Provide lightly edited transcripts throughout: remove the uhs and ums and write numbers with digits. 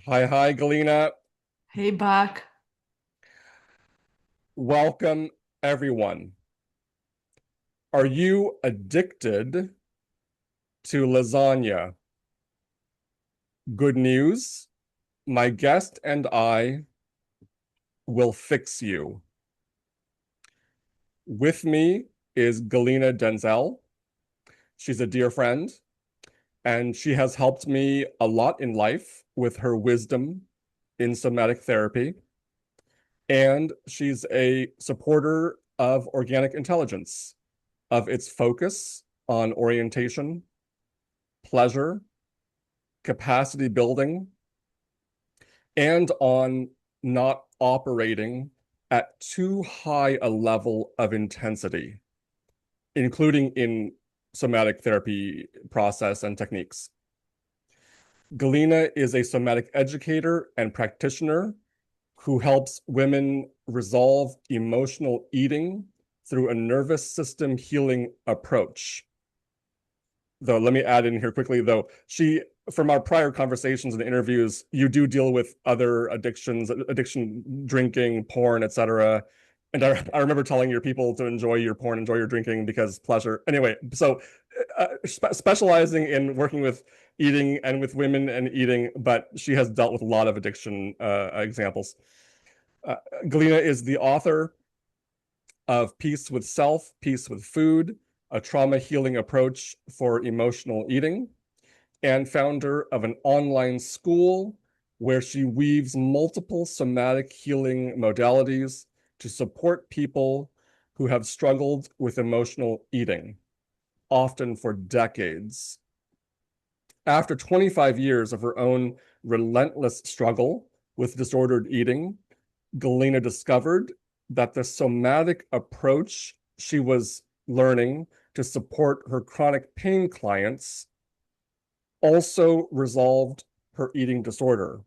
Hi, Galina. Hey, Bach. Welcome, everyone. Are you addicted to lasagna? Good news. My guest and I will fix you. With me is Galina Denzel. She's a dear friend, and she has helped me a lot in life with her wisdom in somatic therapy. And she's a supporter of organic intelligence, of its focus on orientation, pleasure, capacity building, and on not operating at too high a level of intensity, including in somatic therapy process and techniques. Galina is a somatic educator and practitioner who helps women resolve emotional eating through a nervous system healing approach. Though, let me add in here quickly, though, from our prior conversations and interviews, you do deal with other addictions, addiction, drinking, porn, etc. And I remember telling your people to enjoy your porn, enjoy your drinking because pleasure. Anyway, so specializing in working with eating and with women and eating, but she has dealt with a lot of addiction examples. Uh, Galina is the author of Peace with Self, Peace with Food, a trauma healing approach for emotional eating, and founder of an online school where she weaves multiple somatic healing modalities to support people who have struggled with emotional eating, often for decades. After 25 years of her own relentless struggle with disordered eating, Galina discovered that the somatic approach she was learning to support her chronic pain clients also resolved her eating disorder.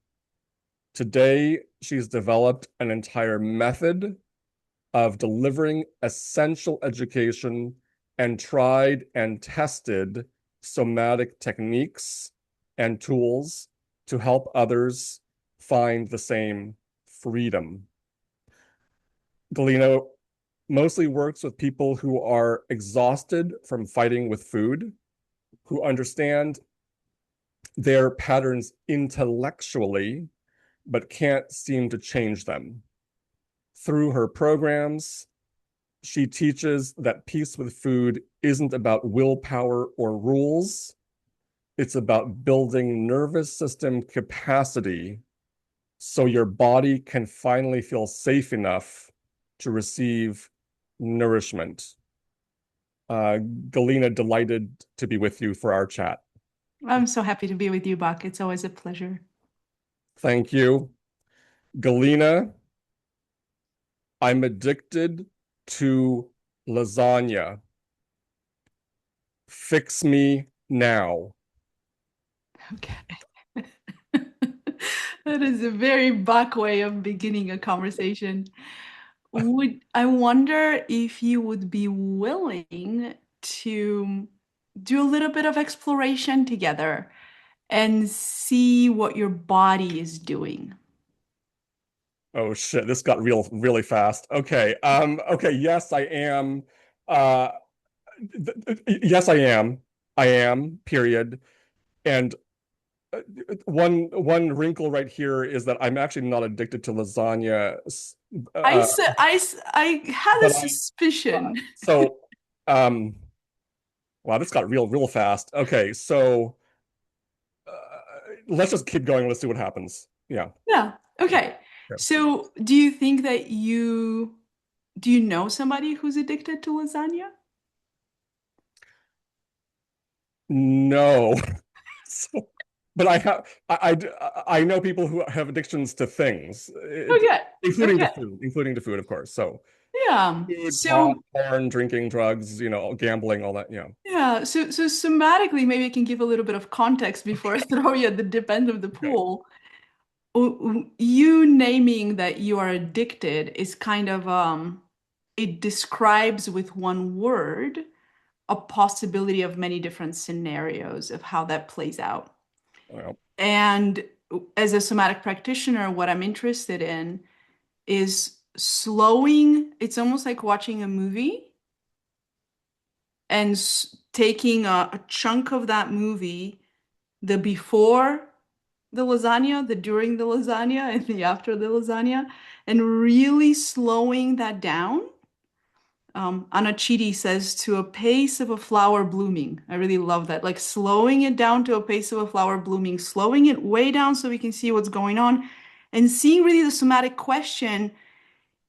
Today, she's developed an entire method of delivering essential education and tried and tested somatic techniques and tools to help others find the same freedom. Galino mostly works with people who are exhausted from fighting with food, who understand their patterns intellectually, but can't seem to change them. Through her programs, she teaches that peace with food isn't about willpower or rules. It's about building nervous system capacity so your body can finally feel safe enough to receive nourishment. Galina, delighted to be with you for our chat. I'm so happy to be with you, Bach. It's always a pleasure. Thank you. Galina, I'm addicted to lasagna. Fix me now. Okay. That is a very Bach way of beginning a conversation. I wonder if you would be willing to do a little bit of exploration together and see what your body is doing. Oh shit, this got real really fast. Okay, yes, I am. Uh yes, I am. I am, period. And one wrinkle right here is that I'm actually not addicted to lasagna. I Uh, said I had a but suspicion. so um wow, this got real fast. Okay, so uh, let's just keep going. Let's see what happens. Yeah. Yeah. Okay. Yeah. So, do you think that do you know somebody who's addicted to lasagna? No. So, but I know people who have addictions to things, Okay. Okay. including to food, of course. So Yeah. food, pot, So, porn, drinking, drugs, gambling, all that. Yeah. yeah. So somatically, maybe I can give a little bit of context before I throw you at the deep end of the Okay. pool. You naming that you are addicted is kind of it describes with one word a possibility of many different scenarios of how that plays out. Well, And as a somatic practitioner, what I'm interested in is slowing. It's almost like watching a movie and taking a chunk of that movie, the before the lasagna, the during the lasagna, and the after the lasagna, and really slowing that down. Anna Chidi says to a pace of a flower blooming. I really love that. Like slowing it down to a pace of a flower blooming, slowing it way down so we can see what's going on, and seeing really the somatic question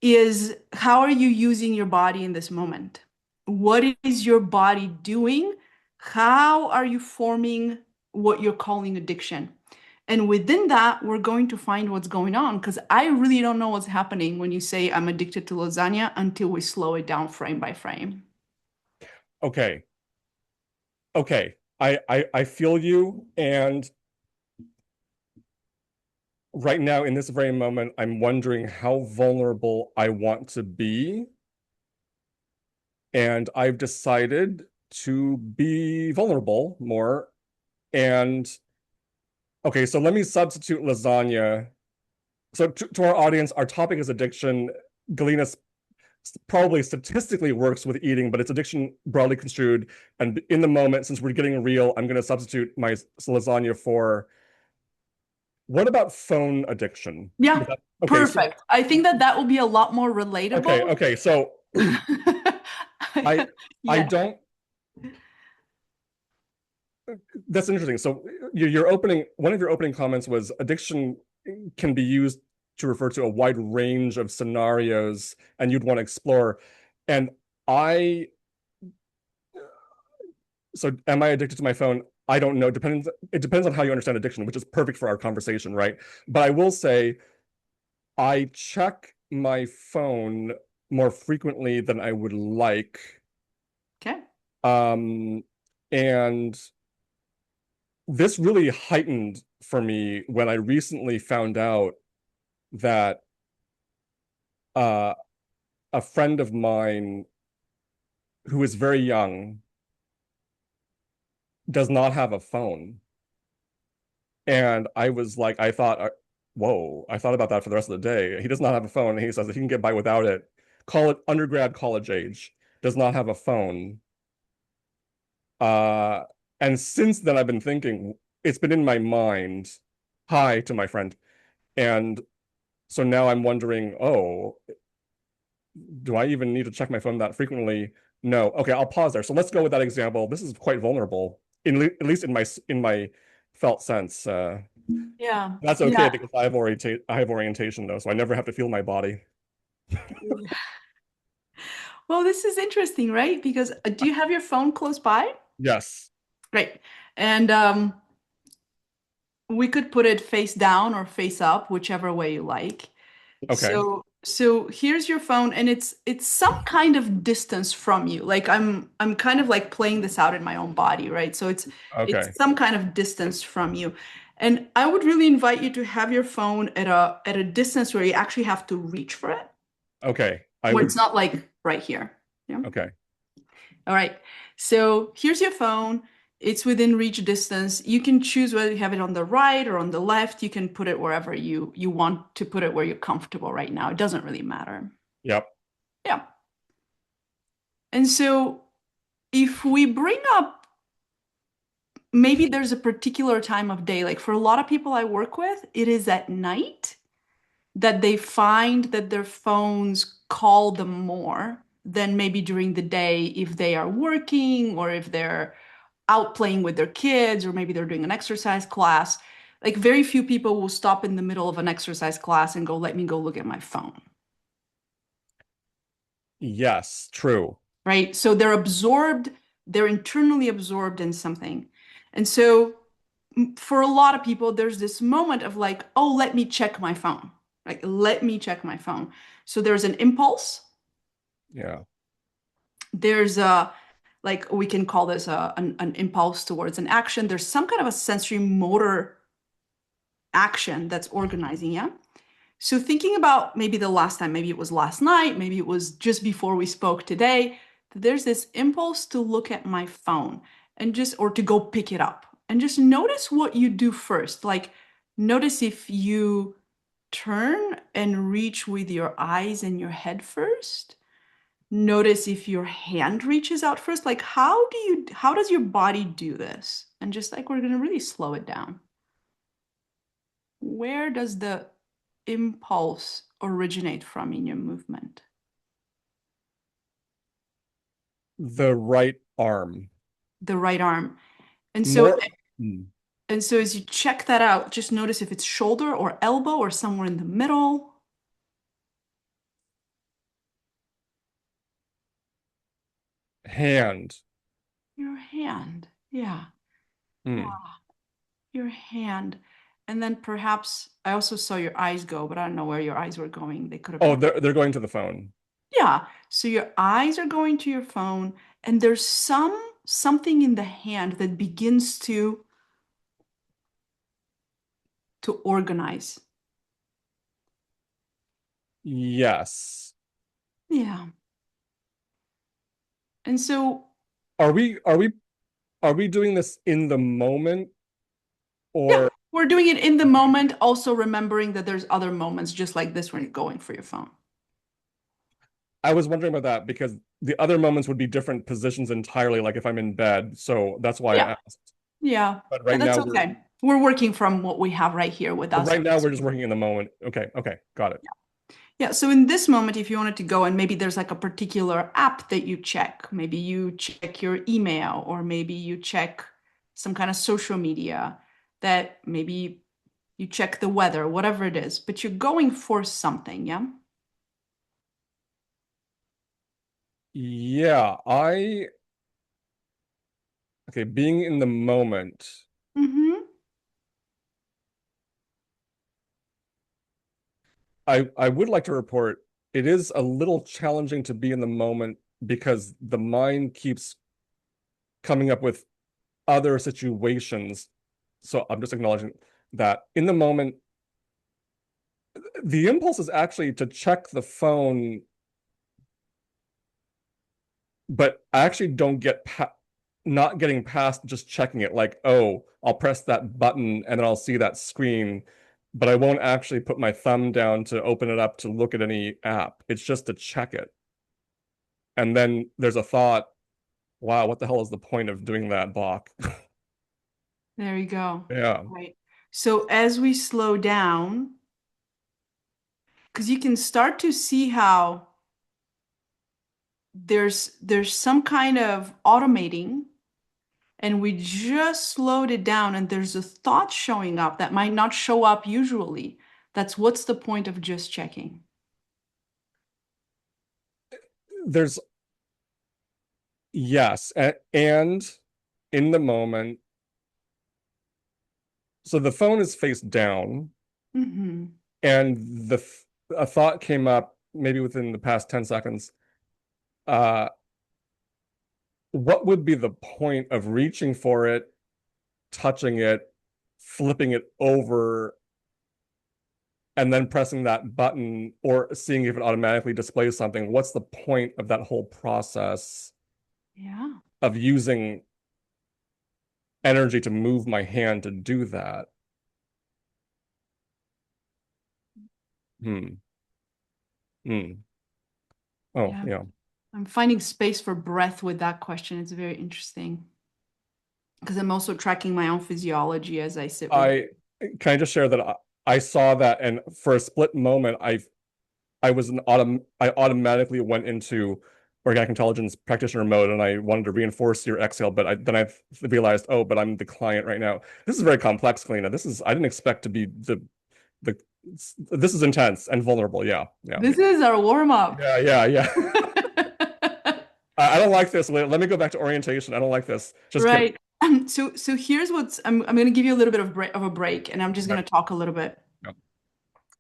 is how are you using your body in this moment? What is your body doing? How are you forming what you're calling addiction? And within that, we're going to find what's going on because I really don't know what's happening when you say I'm addicted to lasagna until we slow it down frame by frame. Okay. Okay. I feel you. And right now, in this very moment, I'm wondering how vulnerable I want to be. And I've decided to be vulnerable more. And okay, so let me substitute lasagna. So to our audience, our topic is addiction. Galina probably statistically works with eating, but it's addiction broadly construed. And in the moment, since we're getting real, I'm going to substitute my lasagna for what about phone addiction? Yeah, Okay, so perfect. I think that that will be a lot more okay, relatable. okay, so I I Yes. don't. That's interesting. So your opening, one of your opening comments was addiction can be used to refer to a wide range of scenarios, and you'd want to explore. And I so am I addicted to my phone? I don't know. It depends on how you understand addiction, which is perfect for our conversation, right? But I will say I check my phone more frequently than I would like. Okay. Um, and this really heightened for me when I recently found out that uh, a friend of mine who is very young does not have a phone. And I was like, whoa, I thought about that for the rest of the day. He does not have a phone. And he says that he can get by without it. Undergrad, college age, does not have a phone. Uh, and since then, I've been thinking, it's been in my mind, hi to my friend. And so now I'm wondering, oh, do I even need to check my phone that frequently? No. Okay, I'll pause there. So let's go with that example. This is quite vulnerable, at least in my felt sense. Yeah. That's okay Yeah. because I have orientation though, so I never have to feel my body. Well, this is interesting, right? Because do you have your phone close by? Yes. Great. And we could put it face down or face up, whichever way you like. Okay. So here's your phone and it's some kind of distance from you. Like I'm kind of like playing this out in my own body, right? So it's Okay. some kind of distance from you. And I would really invite you to have your phone at a distance where you actually have to reach for it, Okay. I where would. it's not like right here. Yeah. Okay. All right. So here's your phone. It's within reach distance. You can choose whether you have it on the right or on the left. You can put it wherever you want to put it where you're comfortable right now. It doesn't really matter. Yep. Yeah. And so if we bring up maybe there's a particular time of day, like for a lot of people I work with, it is at night that they find that their phones call them more than maybe during the day if they are working or if they're out playing with their kids or maybe they're doing an exercise class. Like very few people will stop in the middle of an exercise class and go, let me go look at my phone. Yes. True. Right? So they're absorbed, they're internally absorbed in something. And so for a lot of people, there's this moment of like, oh, let me check my phone. Like, let me check my phone. So there's an impulse. Yeah. There's a, like, we can call this an impulse towards an action. There's some kind of a sensory motor action that's organizing, yeah? So thinking about maybe the last time, maybe it was last night, maybe it was just before we spoke today, there's this impulse to look at my phone and just, or to go pick it up and just notice what you do first. Like, Notice if you turn and reach with your eyes and your head first. Notice if your hand reaches out first. Like how does your body do this? And just like we're gonna really slow it down. Where does the impulse originate from in your movement? The right arm. The right arm. And so More. Hmm. and so as you check that out, just notice if it's shoulder or elbow or somewhere in the middle. Hand. Your hand. Yeah. Hmm. Yeah. Your hand. And then perhaps I also saw your eyes go, but I don't know where your eyes were going. They could have Oh, been. they're going to the phone. Yeah. So your eyes are going to your phone, and there's something in the hand that begins to organize. Yes. Yeah. And so, Are we doing this in the moment yeah, or we're doing it in the okay. moment, also remembering that there's other moments just like this when you're going for your phone. I was wondering about that because the other moments would be different positions entirely, like if I'm in bed. So that's why Yeah. I asked. Yeah. But Yeah, that's okay. We're working from what we have right here with us. right now we're just working in the moment. Okay, okay, got it. Yeah, so in this moment, if you wanted to go and maybe there's like a particular app that you check, maybe you check your email or maybe you check some kind of social media that maybe you check the weather, whatever it is, but you're going for something, yeah? Yeah, okay, being in the moment. Mm-hmm. I would like to report it is a little challenging to be in the moment because the mind keeps coming up with other situations. So I'm just acknowledging that in the moment, the impulse is actually to check the phone, but I actually don't get not getting past just checking it. Like, oh, I'll press that button and then I'll see that screen, but I won't actually put my thumb down to open it up to look at any app. It's just to check it. And then there's a thought, wow, what the hell is the point of doing that, Bach? There you go. Yeah. Right. So as we slow down, because you can start to see how there's some kind of automating and we just slowed it down and there's a thought showing up that might not show up usually. That's what's the point of just checking? There's, yes. And in the moment, so the phone is face down, Hmm. and a thought came up maybe within the past 10 seconds. Uh, what would be the point of reaching for it, touching it, flipping it over, and then pressing that button or seeing if it automatically displays something? What's the point of that whole process Yeah. of using energy to move my hand to do that? Hmm. Hmm. Oh, Yeah. yeah. I'm finding space for breath with that question. It's very interesting because I'm also tracking my own physiology as I sit with. I can I just share that I saw that, and for a split moment, I was I automatically went into organic intelligence practitioner mode, and I wanted to reinforce your exhale, but then I realized, oh, but I'm the client right now. This is very complex, Kalina. I didn't expect to be the this is intense and vulnerable. Yeah, yeah, This is our warm up. yeah, yeah, yeah. I don't like this. Let me go back to orientation. I don't like this. Just kidding. Right. So here's what's I'm going to give you a little bit of a break and I'm just going Okay. to talk a little bit. Yeah.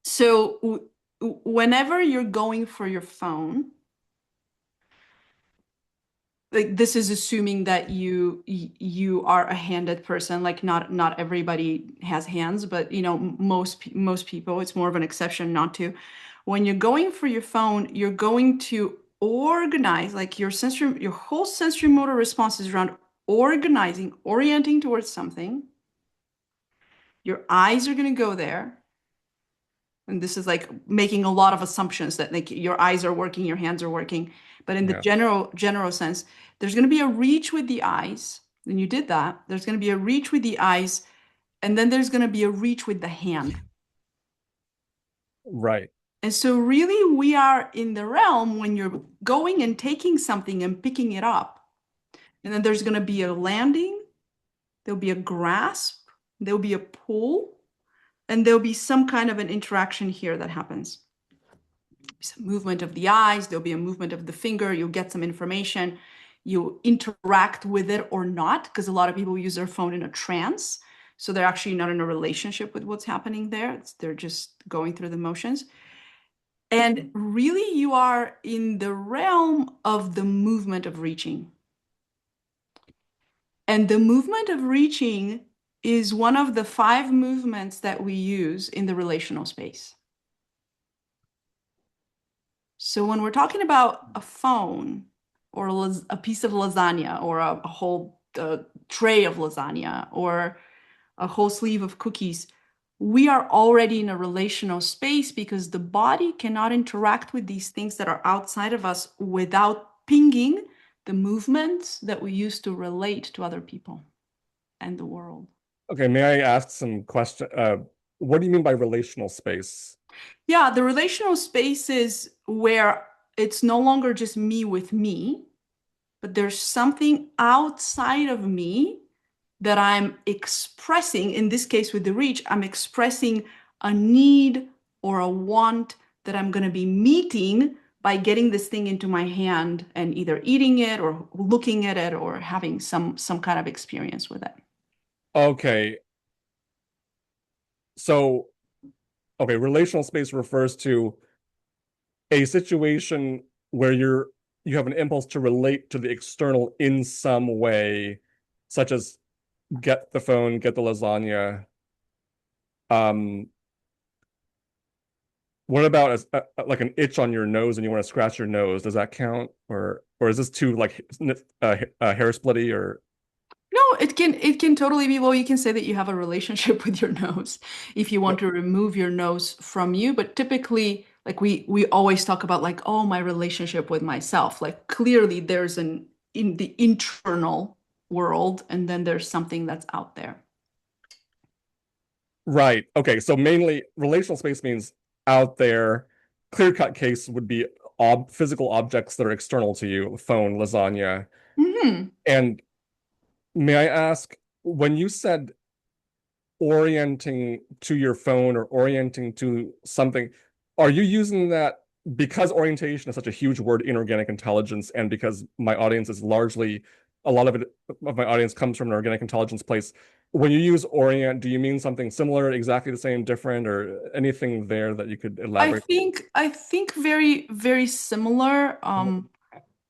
So whenever you're going for your phone, like this is assuming that you are a handed person, like not everybody has hands, but you know most people, it's more of an exception not to. When you're going for your phone, you're going to organize like your whole sensory motor response is around organizing, orienting towards something. Your eyes are going to go there. And this is like making a lot of assumptions that like your eyes are working, your hands are working. But in the Yeah. general sense, there's going to be a reach with the eyes. And you did that. There's going to be a reach with the eyes, and then there's going to be a reach with the hand. Right. And so really we are in the realm when you're going and taking something and picking it up. And then there's going to be a landing, there'll be a grasp, there'll be a pull, and there'll be some kind of an interaction here that happens. Some movement of the eyes, there'll be a movement of the finger, you'll get some information, you interact with it or not, because a lot of people use their phone in a trance. So they're actually not in a relationship with what's happening there. They're just going through the motions. And really, you are in the realm of the movement of reaching. And the movement of reaching is one of the 5 movements that we use in the relational space. So when we're talking about a phone or a piece of lasagna or a whole tray of lasagna or a whole sleeve of cookies, we are already in a relational space because the body cannot interact with these things that are outside of us without pinging the movements that we use to relate to other people and the world. Okay, may I ask some question? What do you mean by relational space? Yeah, the relational space is where it's no longer just me with me, but there's something outside of me that I'm expressing. In this case, with the reach, I'm expressing a need or a want that I'm going to be meeting by getting this thing into my hand and either eating it or looking at it or having some kind of experience with it. Okay, so okay, relational space refers to a situation where you have an impulse to relate to the external in some way, such as get the phone, get the lasagna. Um, what about like an itch on your nose and you want to scratch your nose? Does that count, or is this too like hair splitty or No, it can totally be, well, you can say that you have a relationship with your nose if you want what? to remove your nose from you, but typically like we always talk about like, oh, my relationship with myself. Like clearly there's an in the internal world and then there's something that's out there. Right. Okay. So mainly relational space means out there. Clear-cut case would be physical objects that are external to you, phone, lasagna. Hmm. And may I ask, when you said orienting to your phone or orienting to something, are you using that because orientation is such a huge word in organic intelligence, and because my audience is largely a lot of it of my audience comes from an organic intelligence place. When you use orient, do you mean something similar, exactly the same, different, or anything there that you could I elaborate? think I think very very similar.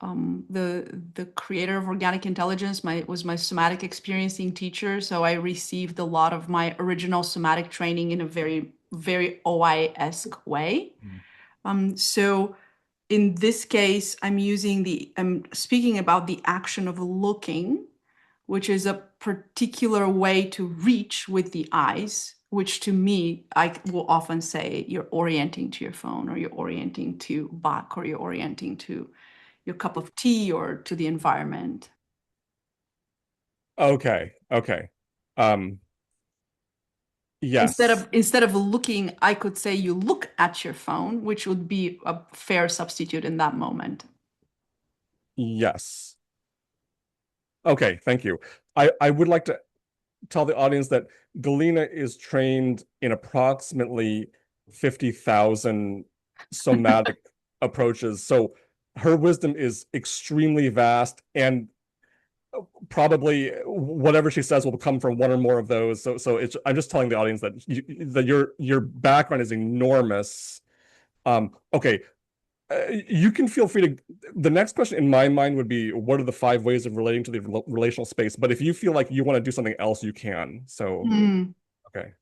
The creator of organic intelligence was my somatic experiencing teacher, so I received a lot of my original somatic training in a very very OI-esque way. So in this case, I'm speaking about the action of looking, which is a particular way to reach with the eyes, which to me, I will often say you're orienting to your phone or you're orienting to Bach or you're orienting to your cup of tea or to the environment. Okay, okay. Um, Instead yes, of instead of looking, I could say you look at your phone, which would be a fair substitute in that moment. yes. Okay, thank you. I would like to tell the audience that Galina is trained in approximately 50,000 somatic approaches. So her wisdom is extremely vast, and probably whatever she says will come from one or more of those. So it's I'm just telling the audience that that your background is enormous. Okay, you can feel free to. The next question in my mind would be, what are the 5 ways of relating to the relational space? But if you feel like you want to do something else, you can. So, Hmm. okay.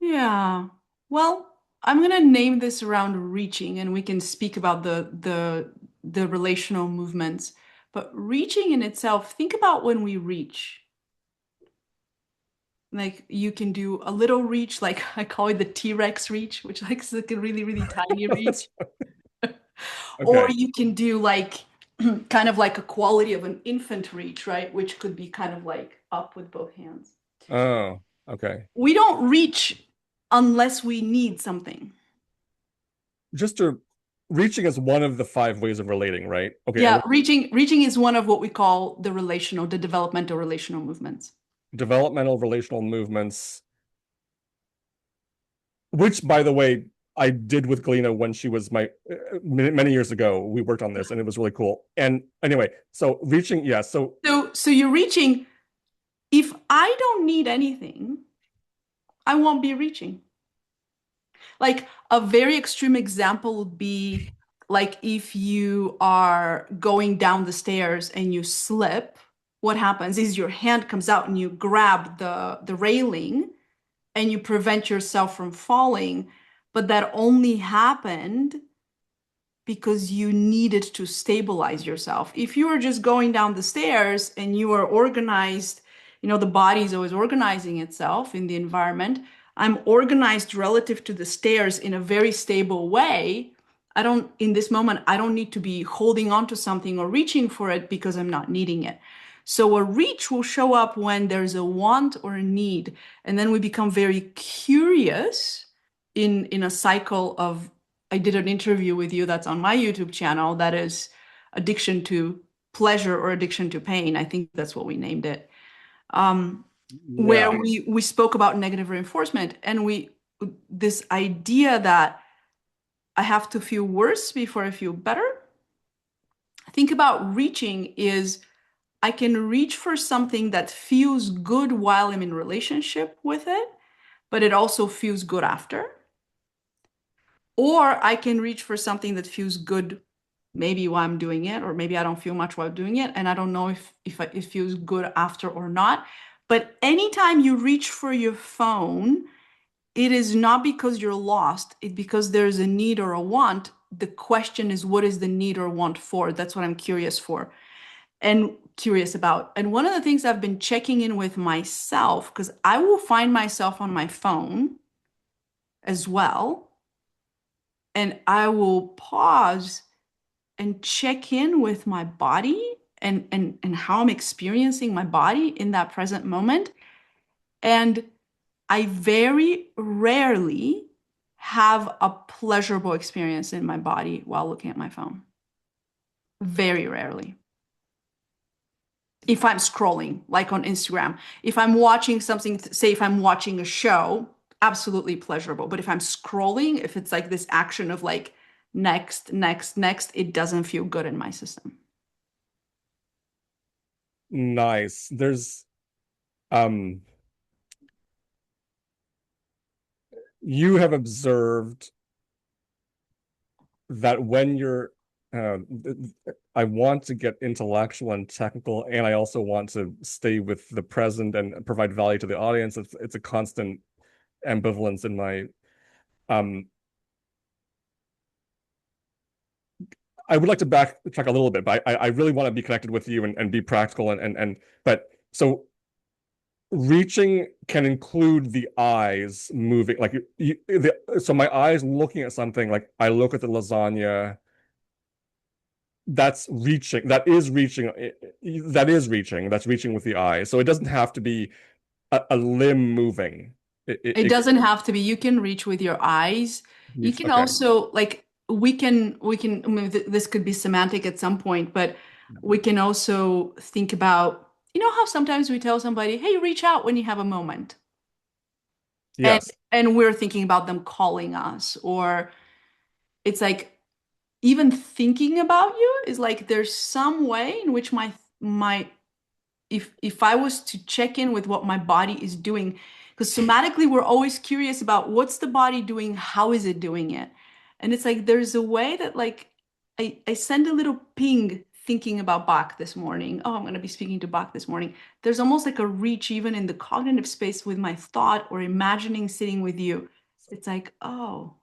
Yeah. Well, I'm gonna name this around reaching, and we can speak about the relational movements. But reaching in itself, think about when we reach. Like you can do a little reach, like I call it the T-Rex reach, which like is like a really, really tiny reach. Or Okay. you can do like kind of like a quality of an infant reach, right? Which could be kind of like up with both hands. Oh, okay. We don't reach unless we need something. Just to reaching is one of the five ways of relating, right? Okay, and Yeah, reaching is one of what we call the relational, the developmental relational movements. developmental relational movements, which, by the way, I did with Galina when she was my many years ago. We worked on this, and it was really cool. And anyway, so reaching, yeah. So So you're reaching. If I don't need anything, I won't be reaching. Like a very extreme example would be like if you are going down the stairs and you slip, what happens is your hand comes out and you grab the railing and you prevent yourself from falling. But that only happened because you needed to stabilize yourself. If you were just going down the stairs and you are organized, the body is always organizing itself in the environment. I'm organized relative to the stairs in a very stable way. In this moment, I don't need to be holding on to something or reaching for it because I'm not needing it. So a reach will show up when there's a want or a need. And then we become very curious in a cycle of I did an interview with you that's on my YouTube channel that is addiction to pleasure or addiction to pain. I think that's what we named it. Where yeah, we spoke about negative reinforcement and we this idea that I have to feel worse before I feel better. Think about reaching is I can reach for something that feels good while I'm in relationship with it, but it also feels good after. Or I can reach for something that feels good maybe while I'm doing it, or maybe I don't feel much while doing it, and I don't know if it feels good after or not. But anytime you reach for your phone, it is not because you're lost, it's because there's a need or a want. The question is, what is the need or want for? That's what I'm curious for and curious about. And one of the things I've been checking in with myself, because I will find myself on my phone as well, and I will pause and check in with my body and how I'm experiencing my body in that present moment. And I very rarely have a pleasurable experience in my body while looking at my phone. Very rarely. If I'm scrolling, like on Instagram, if I'm watching something, say if I'm watching a show, absolutely pleasurable. But if I'm scrolling, if it's like this action of like next, next, next, it doesn't feel good in my system. nice. Um, you have observed that when you're, uh, I want to get intellectual and technical, and I also want to stay with the present and provide value to the audience. It's a constant ambivalence in my um I would like to backtrack a little bit, but I really want to be connected with you and be practical and but so reaching can include the eyes moving like so my eyes looking at something like I look at the lasagna that's reaching that's reaching with the eye so it doesn't have to be a limb moving It it doesn't have to be. You can reach with your eyes. You reach can okay also like we can I mean, this could be semantic at some point, but we can also think about, how sometimes we tell somebody, "Hey, reach out when you have a moment." And yes and we're thinking about them calling us or it's like even thinking about you is like there's some way in which my if I was to check in with what my body is doing, because somatically we're always curious about what's the body doing, how is it doing it? And it's like there's a way that like I send a little ping thinking about Bach this morning. Oh, I'm going to be speaking to Bach this morning. There's almost like a reach even in the cognitive space with my thought or imagining sitting with you. It's like, oh,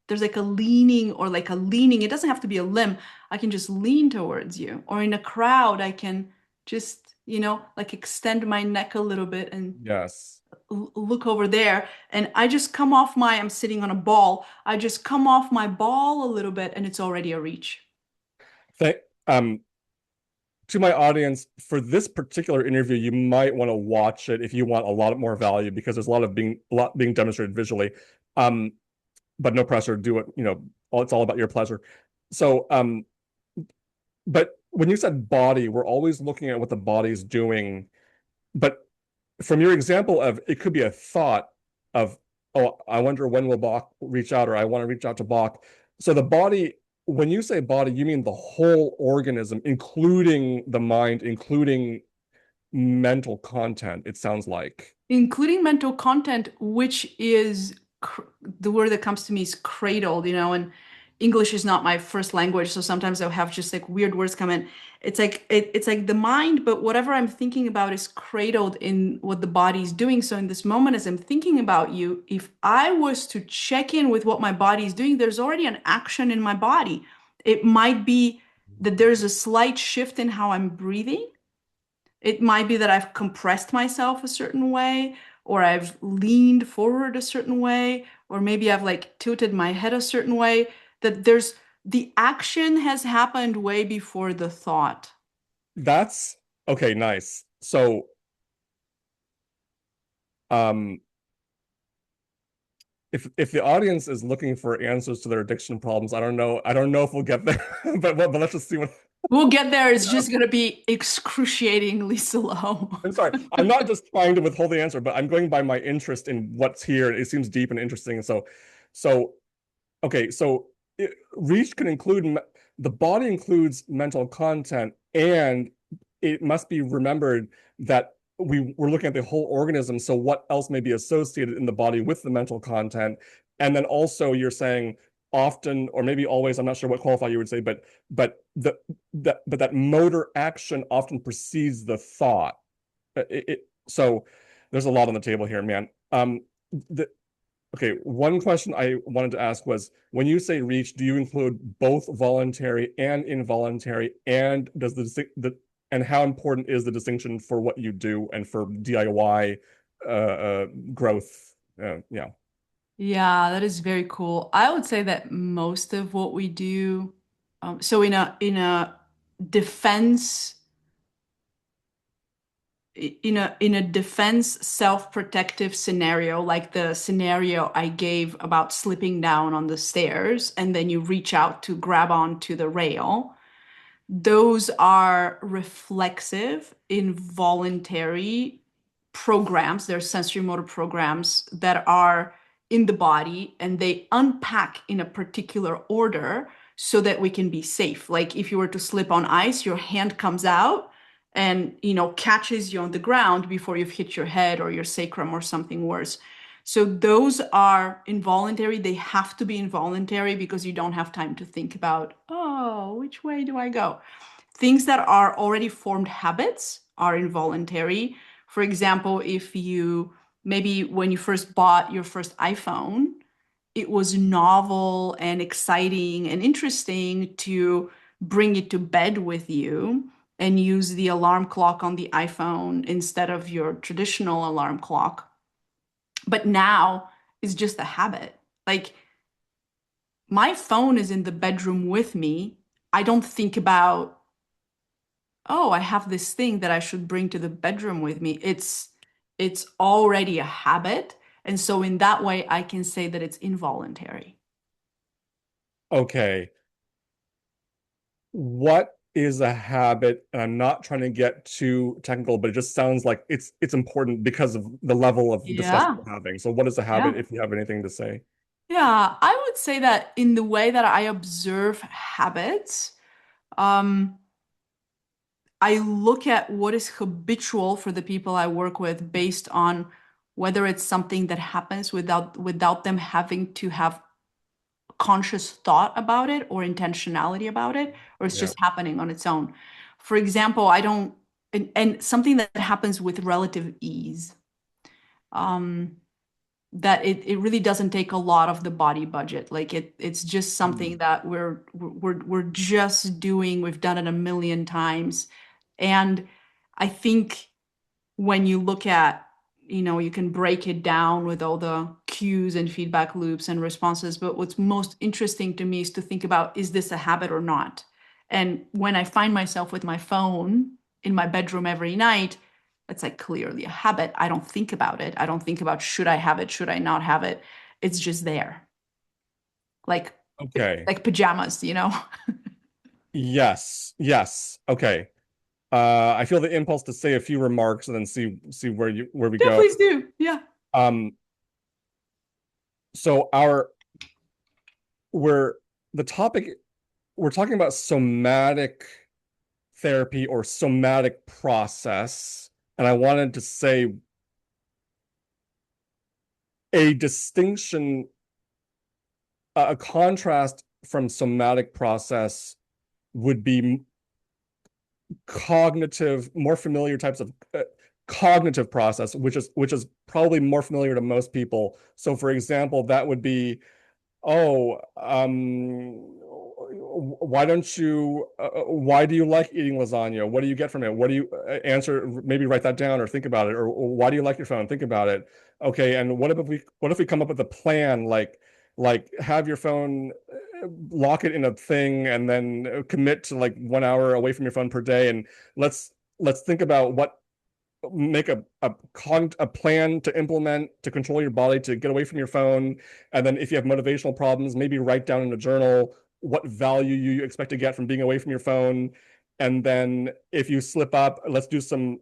there's like a leaning or like a leaning. It doesn't have to be a limb. I can just lean towards you. Or in a crowd, I can just like extend my neck a little bit and Yes. look over there. And I'm sitting on a ball. I just come off my ball a little bit and it's already a reach. Thank, um, to my audience, for this particular interview, you might want to watch it if you want a lot more value because there's a lot being demonstrated visually. Um, but no pressure, do it, it's all about your pleasure. So, but when you said body, we're always looking at what the body's doing. But from your example of it could be a thought of, oh, I wonder when will Bach reach out, or I want to reach out to Bach. So the body, when you say body, you mean the whole organism, including the mind, including mental content, it sounds like. Including mental content, which is the word that comes to me is cradled, and English is not my first language, so sometimes I'll have just like weird words come in. It's like the mind, but whatever I'm thinking about is cradled in what the body is doing. So in this moment, as I'm thinking about you, if I was to check in with what my body is doing, there's already an action in my body. It might be that there's a slight shift in how I'm breathing. It might be that I've compressed myself a certain way, or I've leaned forward a certain way, or maybe I've like tilted my head a certain way. That there's the action has happened way before the thought. That's okay, nice. So, um, if the audience is looking for answers to their addiction problems, I don't know if we'll get there, but let's just see what. We'll get there. It's just gonna be excruciatingly slow. I'm sorry. I'm not just trying to withhold the answer, but I'm going by my interest in what's here. It seems deep and interesting. So okay. So reach can include the body includes mental content, and it must be remembered that we're looking at the whole organism. So what else may be associated in the body with the mental content? And then also you're saying often, or maybe always, I'm not sure what qualify you would say, but that motor action often precedes the thought. So there's a lot on the table here, man. The, okay, one question I wanted to ask was when you say reach, do you include both voluntary and involuntary? And does and how important is the distinction for what you do and for DIY growth? Yeah. Yeah, that is very cool. I would say that most of what we do, so in a defense in a defense self-protective scenario, like the scenario I gave about slipping down on the stairs and then you reach out to grab onto the rail, those are reflexive, involuntary programs. They're sensory motor programs that are in the body and they unpack in a particular order so that we can be safe. Like if you were to slip on ice, your hand comes out and catches you on the ground before you've hit your head or your sacrum or something worse. So those are involuntary. They have to be involuntary because you don't have time to think about, oh, which way do I go? Things that are already formed habits are involuntary. For example, if you maybe when you first bought your first iPhone, it was novel and exciting and interesting to bring it to bed with you and use the alarm clock on the iPhone instead of your traditional alarm clock. But now it's just a habit. Like my phone is in the bedroom with me. I don't think about, oh, I have this thing that I should bring to the bedroom with me. It's already a habit. And so in that way, I can say that it's involuntary. Okay. What is a habit? And I'm not trying to get too technical, but it just sounds like it's important because of the level of discussion Yeah. we're having. So what is a habit Yeah. if you have anything to say? Yeah, I would say that in the way that I observe habits, um, I look at what is habitual for the people I work with based on whether it's something that happens without them having to have conscious thought about it or intentionality about it, or it's Yeah. just happening on its own. For example, I don't, and something that happens with relative ease. Um, that it really doesn't take a lot of the body budget. Like it's just something Mm. that we're just doing. We've done it a million times. And I think when you look at, you can break it down with all the cues and feedback loops and responses. But what's most interesting to me is to think about, is this a habit or not? And when I find myself with my phone in my bedroom every night, it's like clearly a habit. I don't think about it. I don't think about, should I have it? Should I not have it? It's just there. Like Okay. like pajamas. Yes. Yes. Okay. I feel the impulse to say a few remarks and then see where we Yeah, go. please do. Yeah. Um, so our we're the topic we're talking about somatic therapy or somatic process, and I wanted to say a distinction, a contrast from somatic process would be cognitive, more familiar types of cognitive process, which is probably more familiar to most people. So, for example, that would be, oh, why do you like eating lasagna? What do you get from it? What do you answer? Maybe write that down or think about it. Or why do you like your phone? Think about it. Okay, and what if we come up with a plan like have your phone, lock it in a thing and then commit to like 1 hour away from your phone per day, and let's think about what make a plan to implement to control your body to get away from your phone. And then if you have motivational problems, maybe write down in a journal what value you expect to get from being away from your phone. And then if you slip up, let's do some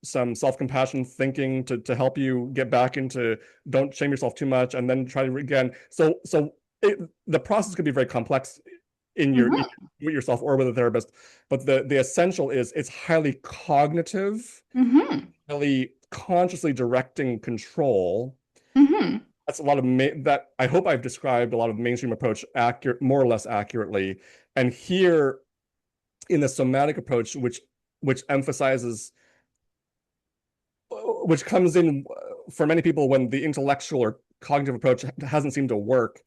self-compassion thinking to help you get back into, don't shame yourself too much, and then try to again. The process could be very complex Hmm. with yourself or with a therapist, but the essential is it's highly cognitive, Hmm. really consciously directing control. Hmm. That's a lot of that I hope I've described a lot of mainstream approach accurate, more or less accurately. And here in the somatic approach, which emphasizes, which comes in for many people when the intellectual or cognitive approach hasn't seemed to work.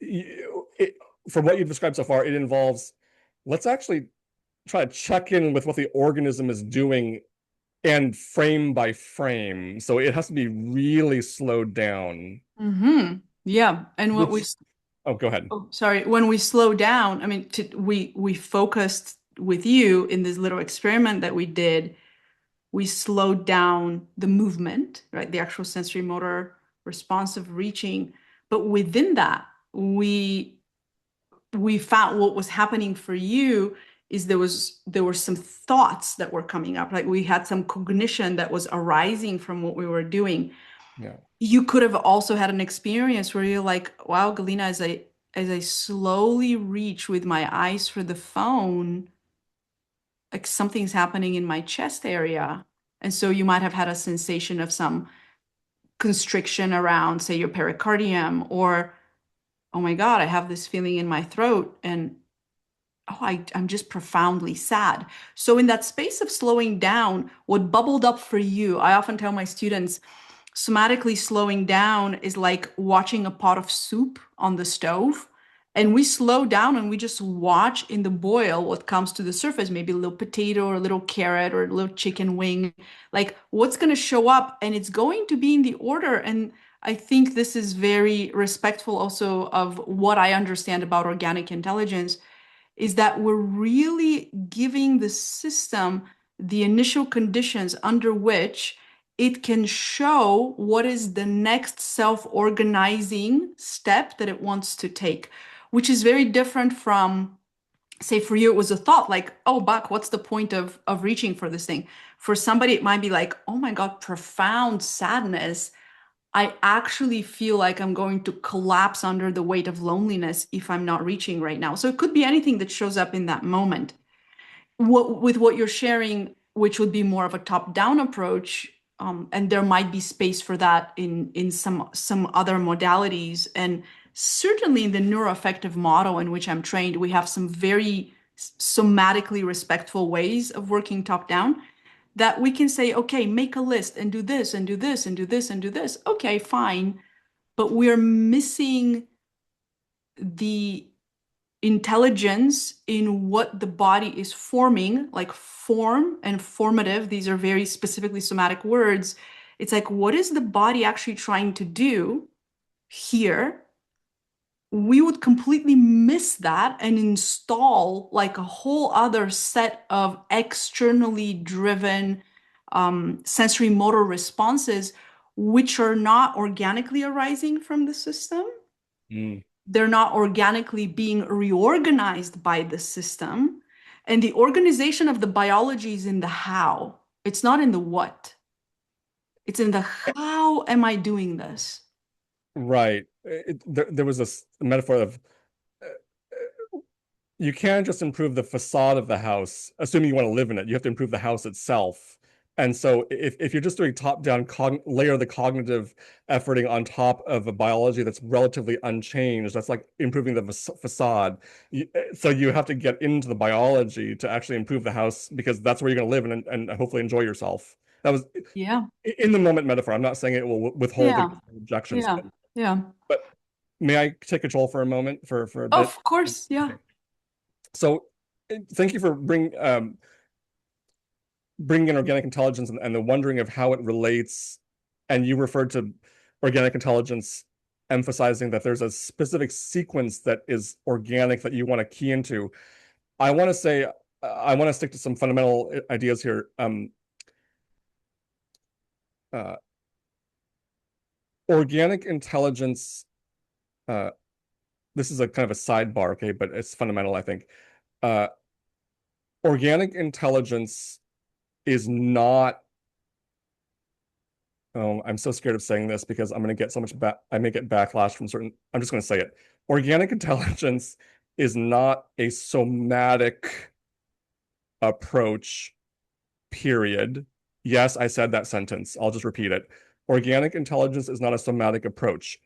It, from what you've described so far, it involves, let's actually try to check in with what the organism is doing and frame by frame. So it has to be really slowed down. Hmm. Yeah. And what we Which, oh, go ahead. Oh, sorry. When we slow down, I mean, we focused with you in this little experiment that we did. We slowed down the movement, right? The actual sensory motor response of reaching. But within that, we found what was happening for you is there were some thoughts that were coming up. Like we had some cognition that was arising from what we were doing. Yeah. You could have also had an experience where you're like, wow, Galina, as I slowly reach with my eyes for the phone, like something's happening in my chest area. And so you might have had a sensation of some constriction around, say, your pericardium, or, oh my God, I have this feeling in my throat. And oh, I'm just profoundly sad. So in that space of slowing down, what bubbled up for you, I often tell my students, somatically slowing down is like watching a pot of soup on the stove. And we slow down and we just watch in the boil what comes to the surface, maybe a little potato or a little carrot or a little chicken wing, like what's going to show up, and it's going to be in the order. And I think this is very respectful also of what I understand about organic intelligence, is that we're really giving the system the initial conditions under which it can show what is the next self-organizing step that it wants to take, which is very different from, say, for you, it was a thought like, oh, Buck, what's the point of reaching for this thing? For somebody, it might be like, oh my God, profound sadness. I actually feel like I'm going to collapse under the weight of loneliness if I'm not reaching right now. So it could be anything that shows up in that moment. With what you're sharing, which would be more of a top-down approach, and there might be space for that in some other modalities. And certainly in the neuroaffective model in which I'm trained, we have some very somatically respectful ways of working top-down that we can say, okay, make a list and do this and do this and do this and do this. Okay, fine. But we're missing the intelligence in what the body is forming, like form and formative. These are very specifically somatic words. It's like, what is the body actually trying to do here? We would completely miss that and install like a whole other set of externally driven sensory motor responses, which are not organically arising from the system. Mm. They're not organically being reorganized by the system. And the organization of the biology is in the how. It's not in the what. It's in the how am I doing this? Right. There was this metaphor of you can't just improve the facade of the house, assuming you want to live in it. You have to improve the house itself. And so if you're just doing top-down layer the cognitive efforting on top of a biology that's relatively unchanged, that's like improving the facade. So you have to get into the biology to actually improve the house because that's where you're going to live and hopefully enjoy yourself. That was Yeah. in the moment metaphor. I'm not saying it will withhold Yeah. against objections, Yeah. Yeah. but may I take control for a moment for a bit? Of course. Yeah. Okay. So thank you for bringing in organic intelligence and the wondering of how it relates. And you referred to organic intelligence emphasizing that there's a specific sequence that is organic that you want to key into. I want to say, I want to stick to some fundamental ideas here. Uh, Organic intelligence, uh, this is a kind of a sidebar, okay, but it's fundamental, I think. Uh, Organic intelligence is not, oh, I'm so scared of saying this because I'm going to get so much back. I may get backlash from certain, I'm just going to say it. Organic intelligence is not a somatic approach, period. Yes, I said that sentence. I'll just repeat it. Organic intelligence is not a somatic approach.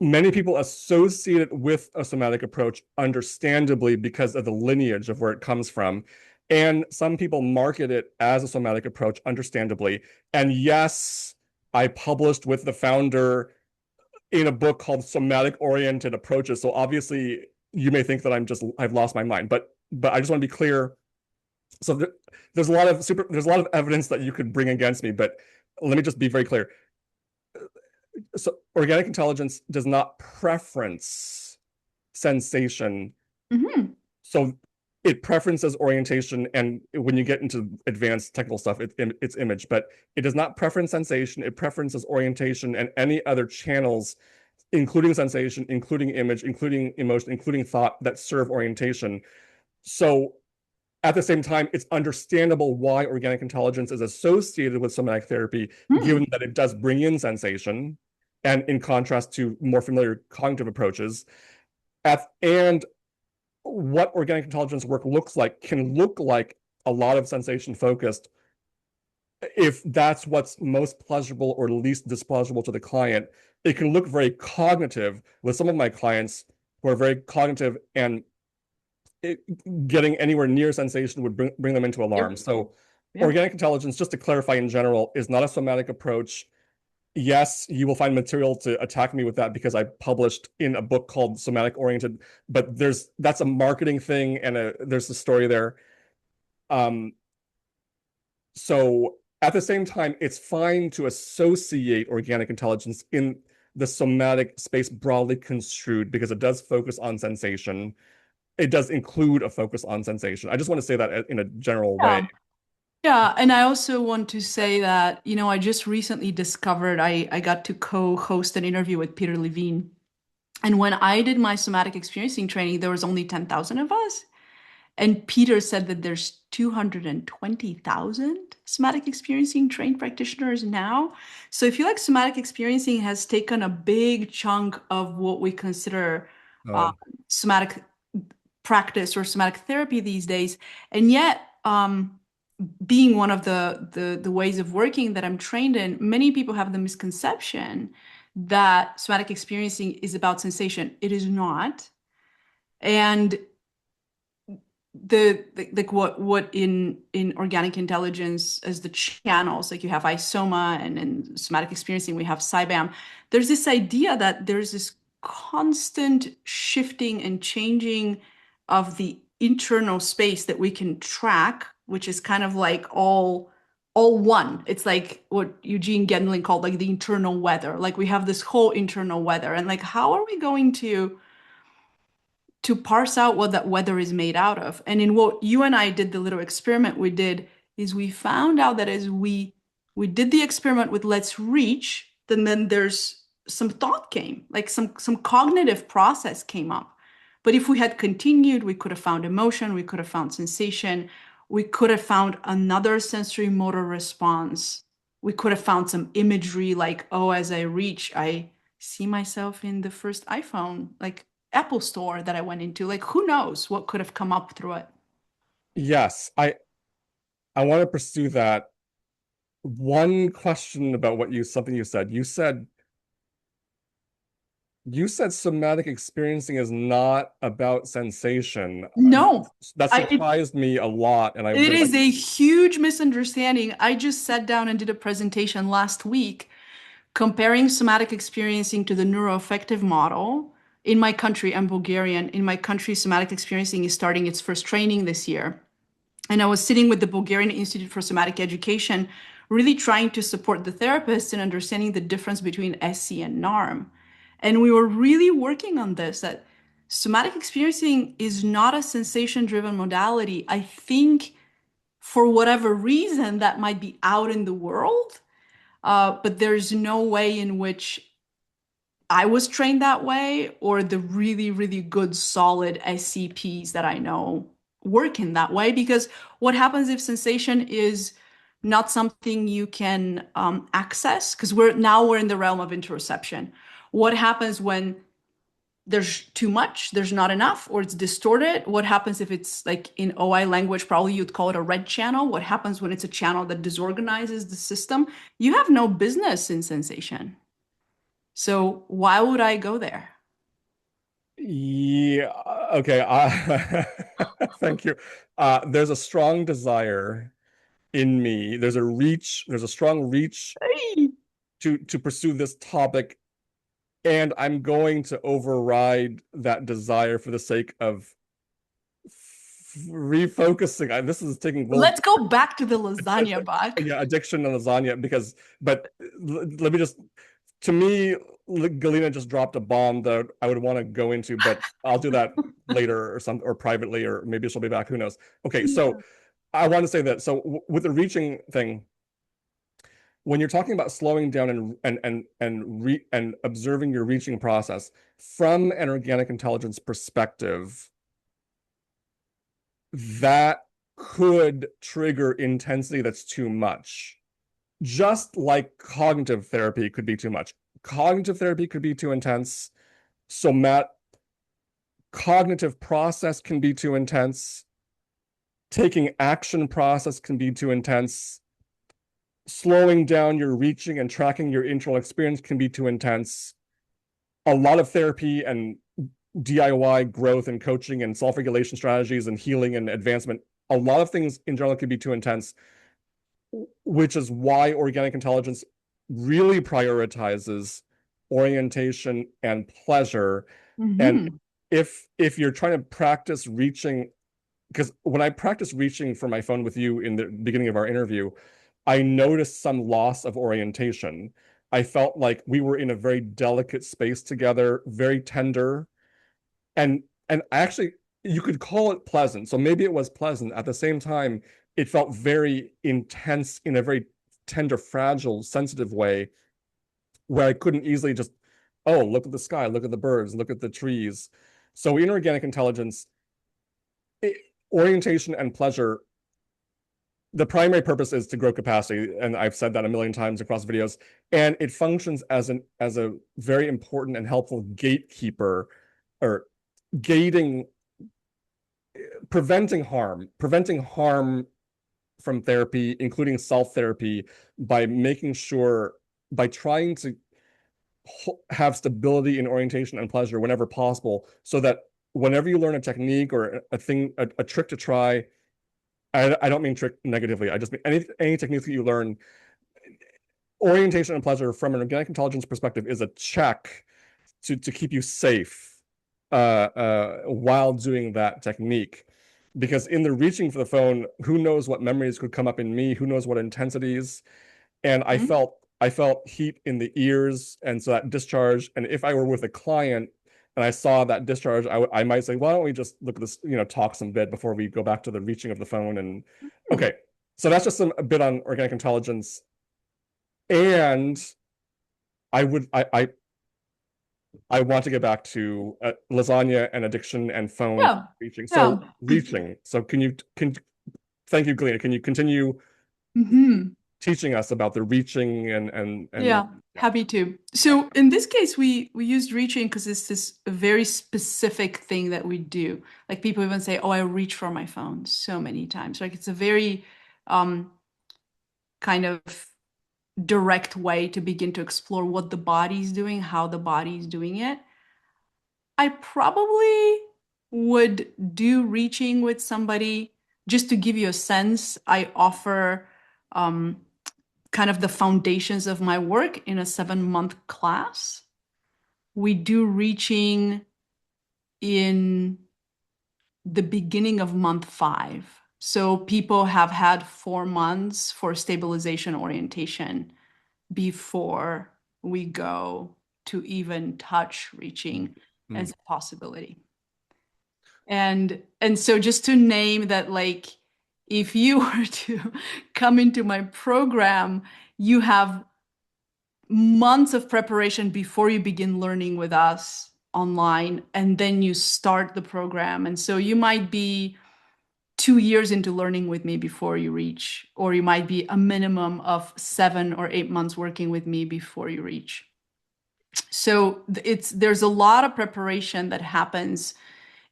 Many people associate it with a somatic approach, understandably, because of the lineage of where it comes from. And some people market it as a somatic approach, understandably. And yes, I published with the founder in a book called Somatic Oriented Approaches. So obviously, you may think that I've lost my mind, but I just want to be clear. So there's a lot of evidence that you could bring against me, but let me just be very clear. So organic intelligence does not preference sensation. Hmm. So it preferences orientation, and when you get into advanced technical stuff, it's image, but it does not preference sensation. It preferences orientation and any other channels, including sensation, including image, including emotion, including thought that serve orientation. So at the same time, it's understandable why organic intelligence is associated with somatic therapy, Hmm. given that it does bring in sensation, and in contrast to more familiar cognitive approaches. And what organic intelligence work looks like can look like a lot of sensation focused if that's what's most pleasurable or least displeasurable to the client. It can look very cognitive with some of my clients who are very cognitive, and it, getting anywhere near sensation would bring them into alarm. Yep. So Yeah. organic intelligence, just to clarify in general, is not a somatic approach. Yes, you will find material to attack me with that because I published in a book called Somatic Oriented, but that's a marketing thing and there's a story there. Um, so at the same time, it's fine to associate organic intelligence in the somatic space broadly construed because it does focus on sensation. It does include a focus on sensation. I just want to say that in a general way. Yeah. Yeah, and I also want to say that, I just recently discovered I got to co-host an interview with Peter Levine. And when I did my somatic experiencing training, there was only 10,000 of us. And Peter said that there's 220,000 somatic experiencing trained practitioners now. So I feel like somatic experiencing has taken a big chunk of what we consider uh, Oh, somatic practice or somatic therapy these days. And yet, being one of the ways of working that I'm trained in, many people have the misconception that somatic experiencing is about sensation. It is not. And like what in organic intelligence as the channels, like you have isoma, and in somatic experiencing we have cybam. There's this idea that there's this constant shifting and changing of the internal space that we can track, which is kind of like all one. It's like what Eugene Gendlin called like the internal weather. Like we have this whole internal weather, and like how are we going to parse out what that weather is made out of? And in what you and I did, the little experiment we did, is we found out that as we did the experiment with let's reach, then there's some thought came, like some cognitive process came up. But if we had continued, we could have found emotion, we could have found sensation, we could have found another sensory motor response. We could have found some imagery like, oh, as I reach, I see myself in the first iPhone, like Apple store that I went into. Like, who knows what could have come up through it? Yes, I want to pursue that. One question about something you said. You said somatic experiencing is not about sensation. No, That I it, surprised me a lot, and I it would like. is a huge misunderstanding. I just sat down and did a presentation last week comparing somatic experiencing to the neuroaffective model. In my country, I'm Bulgarian. In my country, somatic experiencing is starting its first training this year. And I was sitting with the Bulgarian Institute for Somatic Education, really trying to support the therapists in understanding the difference between SC and NARM. And we were really working on this, that somatic experiencing is not a sensation driven modality. I think for whatever reason that might be out in the world, but there's no way in which I was trained that way, or the really, really good, solid SCPs that I know work in that way. Because what happens if sensation is not something you can access? Because we're in the realm of interoception. What happens when there's too much, there's not enough, or it's distorted? What happens if it's like in OI language, probably you'd call it a red channel? What happens when it's a channel that disorganizes the system? You have no business in sensation. So why would I go there? Yeah, okay. Thank you. There's a strong desire in me. There's a strong reach Hey, to pursue this topic, and I'm going to override that desire for the sake of refocusing. This is taking a little, let's go back to the lasagna bug. yeah, addiction and lasagna because, but let me just, to me, Galina just dropped a bomb that I would want to go into, but I'll do that later or privately, or maybe she'll be back. Who knows? Okay, so Yeah. I want to say that. So with the reaching thing, when you're talking about slowing down and observing your reaching process from an organic intelligence perspective, that could trigger intensity that's too much. Just like cognitive therapy could be too much. Cognitive therapy could be too intense. So cognitive process can be too intense. Taking action process can be too intense. Slowing down your reaching and tracking your internal experience can be too intense. A lot of therapy and DIY growth and coaching and self-regulation strategies and healing and advancement, a lot of things in general can be too intense, which is why organic intelligence really prioritizes orientation and pleasure. And Hmm. if you're trying to practice reaching, because when I practiced reaching for my phone with you in the beginning of our interview, I noticed some loss of orientation. I felt like we were in a very delicate space together, very tender, and actually you could call it pleasant. So maybe it was pleasant. At the same time, it felt very intense in a very tender, fragile, sensitive way where I couldn't easily just, oh, look at the sky, look at the birds, look at the trees. So in organic intelligence, it, orientation and pleasure, the primary purpose is to grow capacity, and I've said that a million times across videos, and it functions as a very important and helpful gatekeeper, or gating, preventing harm from therapy, including self-therapy, by making sure, by trying to have stability in orientation and pleasure whenever possible, so that whenever you learn a technique or a thing, a trick to try, I don't mean trick negatively. I just mean any techniques that you learn, orientation and pleasure from an organic intelligence perspective is a check to keep you safe while doing that technique. Because in the reaching for the phone, who knows what memories could come up in me, who knows what intensities. And Mhm. I felt heat in the ears, and so that discharge. And if I were with a client and I saw that discharge, I might say, why don't we just look at this, talk some bit before we go back to the reaching of the phone. And Hmm. okay, so that's just a bit on organic intelligence. And I want to get back to lasagna and addiction and phone Yeah. reaching. So Yeah. reaching. So thank you, Galina. Can you continue Hmm. teaching us about the reaching and Yeah, yeah, happy to. yeah. So in this case, we used reaching because it's this very specific thing that we do. Like people even say, "Oh, I reach for my phone so many times." Like it's a very um, kind of direct way to begin to explore what the body's doing, how the body's doing it. I probably would do reaching with somebody just to give you a sense. I offer um, kind of the foundations of my work in a 7-month class. We do reaching in the beginning of month 5. So people have had 4 months for stabilization orientation before we go to even touch reaching Mm. as a possibility. And so just to name that, like, if you were to come into my program, you have months of preparation before you begin learning with us online, and then you start the program. And so you might be 2 years into learning with me before you reach, or you might be a minimum of 7 or 8 months working with me before you reach. So there's a lot of preparation that happens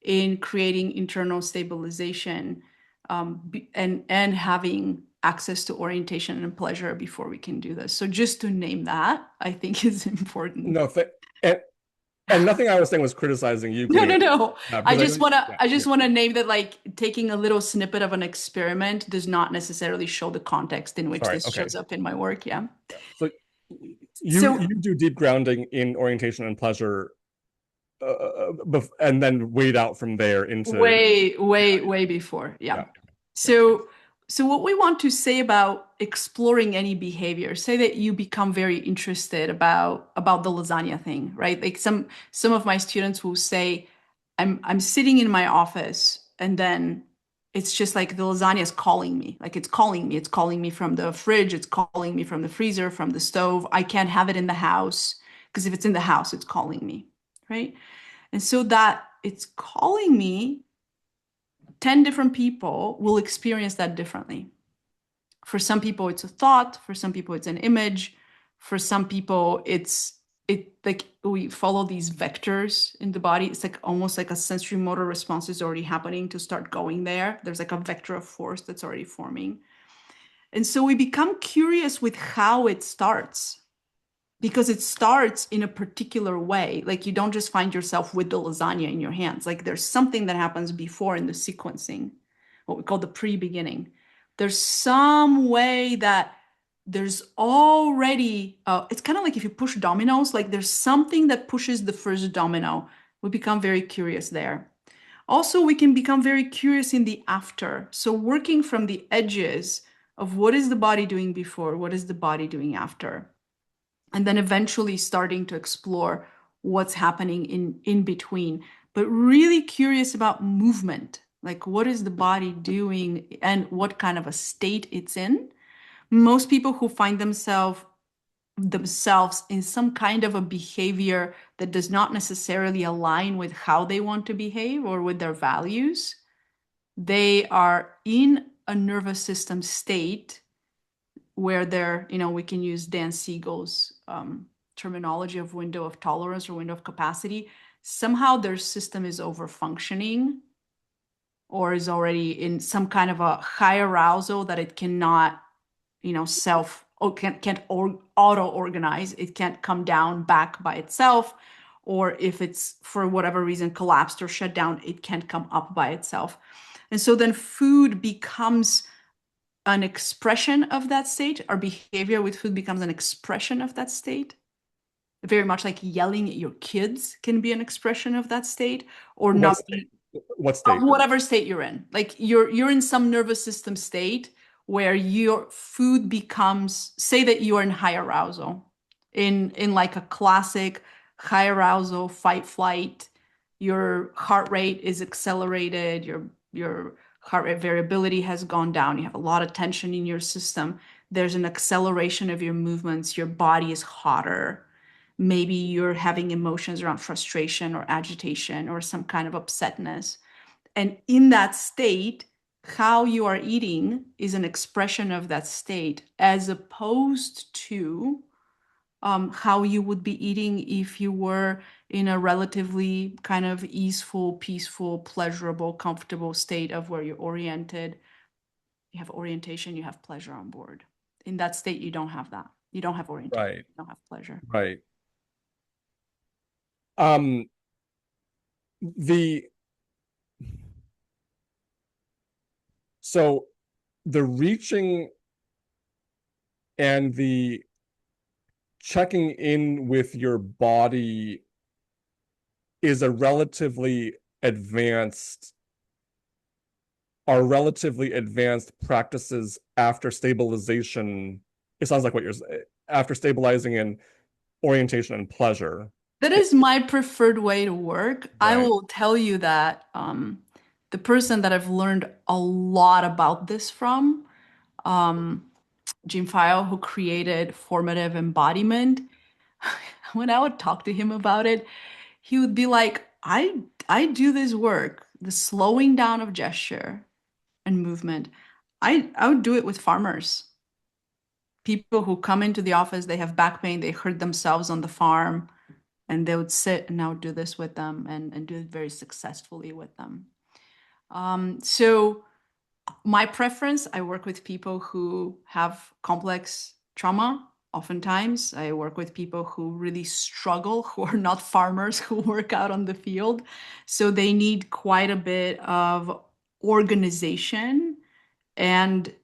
in creating internal stabilization, and having access to orientation and pleasure before we can do this. So just to name that, I think is important. No, and nothing I was saying was criticizing you, No, no, Galina. no. I Because I just think, wanna yeah, I yeah, just wanna name that, like, taking a little snippet of an experiment does not necessarily show the context in which sorry, this okay. shows up in my work. Yeah. Yeah. So So you do deep grounding in orientation and pleasure, and then wade out from there into way, yeah, way, way before. yeah, Yeah. yeah, So what we want to say about exploring any behavior, say that you become very interested about the lasagna thing, right? Like some of my students will say, I'm sitting in my office, and then it's just like the lasagna is calling me. Like it's calling me. It's calling me from the fridge, it's calling me from the freezer, from the stove. I can't have it in the house because if it's in the house, it's calling me, right? And so that it's calling me, 10 different people will experience that differently. For some people, it's a thought. For some people, it's an image. For some people, it like we follow these vectors in the body. It's like almost like a sensory motor response is already happening to start going there. There's like a vector of force that's already forming. And so we become curious with how it starts, because it starts in a particular way. Like you don't just find yourself with the lasagna in your hands. Like there's something that happens before in the sequencing, what we call the pre-beginning. There's some way that there's already, it's kind of like if you push dominoes, like there's something that pushes the first domino. We become very curious there. Also, we can become very curious in the after. So working from the edges of what is the body doing before, what is the body doing after, and then eventually starting to explore what's happening in between, but really curious about movement, like what is the body doing and what kind of a state it's in. Most people who find themselves in some kind of a behavior that does not necessarily align with how they want to behave or with their values, they are in a nervous system state where they're, we can use Dan Siegel's terminology of window of tolerance or window of capacity. Somehow their system is over functioning or is already in some kind of a high arousal that it cannot, self or can't auto organize. It can't come down back by itself. Or if it's for whatever reason collapsed or shut down, it can't come up by itself. And so then food becomes an expression of that state. Our behavior with food becomes an expression of that state. very much like yelling at your kids can be an expression of that state, or What not state? being What of state? whatever state you're in. Like you're in some nervous system state where your food becomes, say that you are in high arousal, in like a classic high arousal fight flight, your heart rate is accelerated, your heart rate variability has gone down, you have a lot of tension in your system, there's an acceleration of your movements, your body is hotter. Maybe you're having emotions around frustration or agitation or some kind of upsetness. And in that state, how you are eating is an expression of that state, as opposed to how you would be eating if you were in a relatively kind of easeful, peaceful, pleasurable, comfortable state of where you're oriented. You have orientation, you have pleasure on board. In that state, you don't have that. You don't have orientation, Right, you don't have pleasure. right. Um, the so the reaching and the checking in with your body is a advanced relatively advanced practices after stabilization. It sounds like what you're after stabilizing in orientation and pleasure. That is my preferred way to work. I Right. will tell you that the person that I've learned a lot about this from, um, Jim File, who created formative embodiment, when I would talk to him about it, he would be like, I do this work, the slowing down of gesture and movement. I would do it with farmers. People who come into the office, they have back pain, they hurt themselves on the farm, and they would sit and I would do this with them and do it very successfully with them. So my preference, I work with people who have complex trauma. Oftentimes, I work with people who really struggle, who are not farmers, who work out on the field. So they need quite a bit of organization and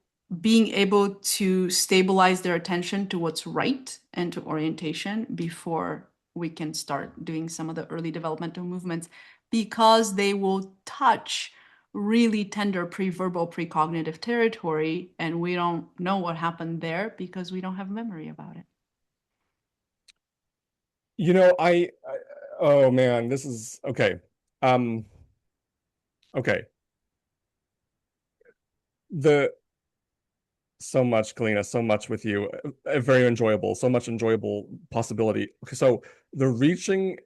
being able to stabilize their attention to what's right and to orientation before we can start doing some of the early developmental movements, because they will touch really tender pre-verbal precognitive territory, and we don't know what happened there because we don't have memory about it. You know, oh man, this is okay. Um, okay. The So much, Galina, so much with you. Very enjoyable, so much enjoyable possibility. So the reaching,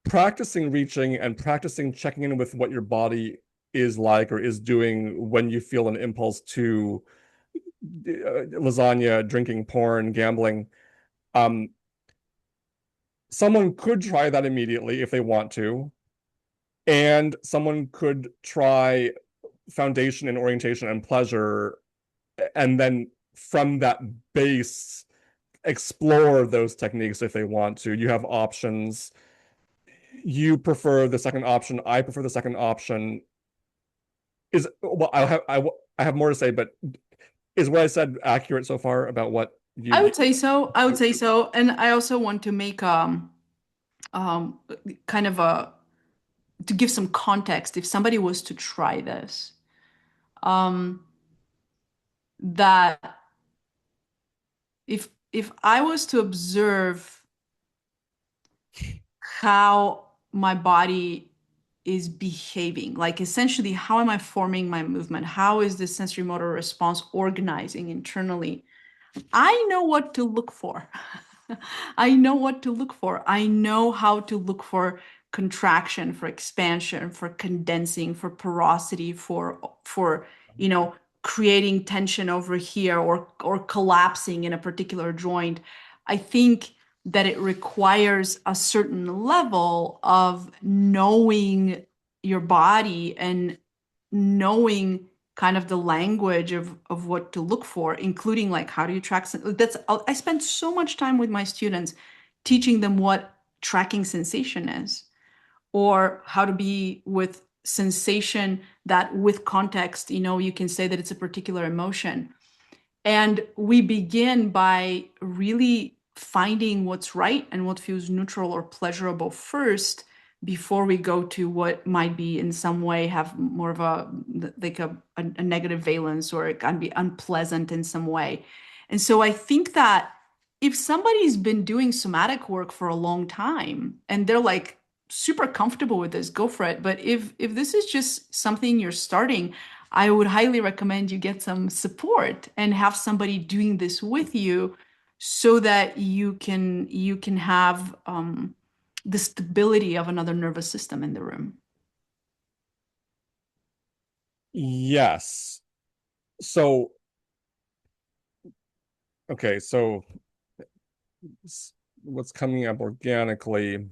practicing reaching and practicing checking in with what your body is like or is doing when you feel an impulse to lasagna, drinking, porn, gambling. Um, Someone could try that immediately if they want to, and someone could try foundation and orientation and pleasure, and then from that base explore those techniques if they want to. You have options. You prefer the second option. I prefer the second option. Is well, I have more to say, but is what I said accurate so far about what I you? would say so. I would say so. And I also want to make um kind of a to give some context if somebody was to try this. Um that if I was to observe how my body is behaving, like essentially how am I forming my movement? How is the sensory motor response organizing internally? I know what to look for. I know what to look for. I know how to look for contraction, for expansion, for condensing, for porosity, for creating tension over here or collapsing in a particular joint. I think that it requires a certain level of knowing your body and knowing kind of the language of what to look for, including like how do you track. That's I spend so much time with my students teaching them what tracking sensation is, or how to be with sensation that with context, you can say that it's a particular emotion. And we begin by really finding what's right and what feels neutral or pleasurable first before we go to what might be in some way have more of a like a negative valence, or it can be unpleasant in some way. And so I think that if somebody's been doing somatic work for a long time and they're like super comfortable with this, go for it. But if this is just something you're starting, I would highly recommend you get some support and have somebody doing this with you so that you can have the stability of another nervous system in the room. Yes. So, okay, so what's coming up organically?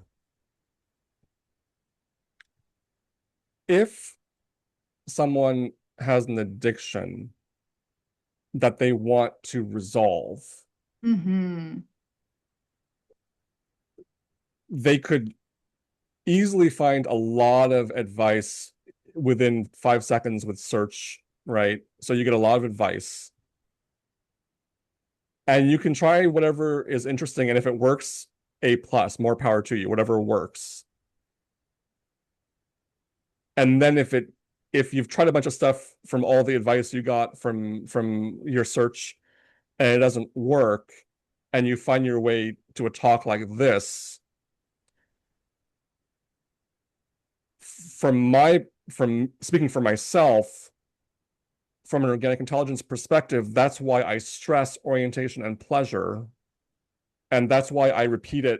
If someone has an addiction that they want to resolve, Mm-hmm. they could easily find a lot of advice within 5 seconds with search, right? So you get a lot of advice and you can try whatever is interesting. And if it works, A plus, more power to you, whatever works. And then if you've tried a bunch of stuff from all the advice you got from your search and it doesn't work, and you find your way to a talk like this, from speaking for myself, from an organic intelligence perspective, that's why I stress orientation and pleasure. And that's why I repeat it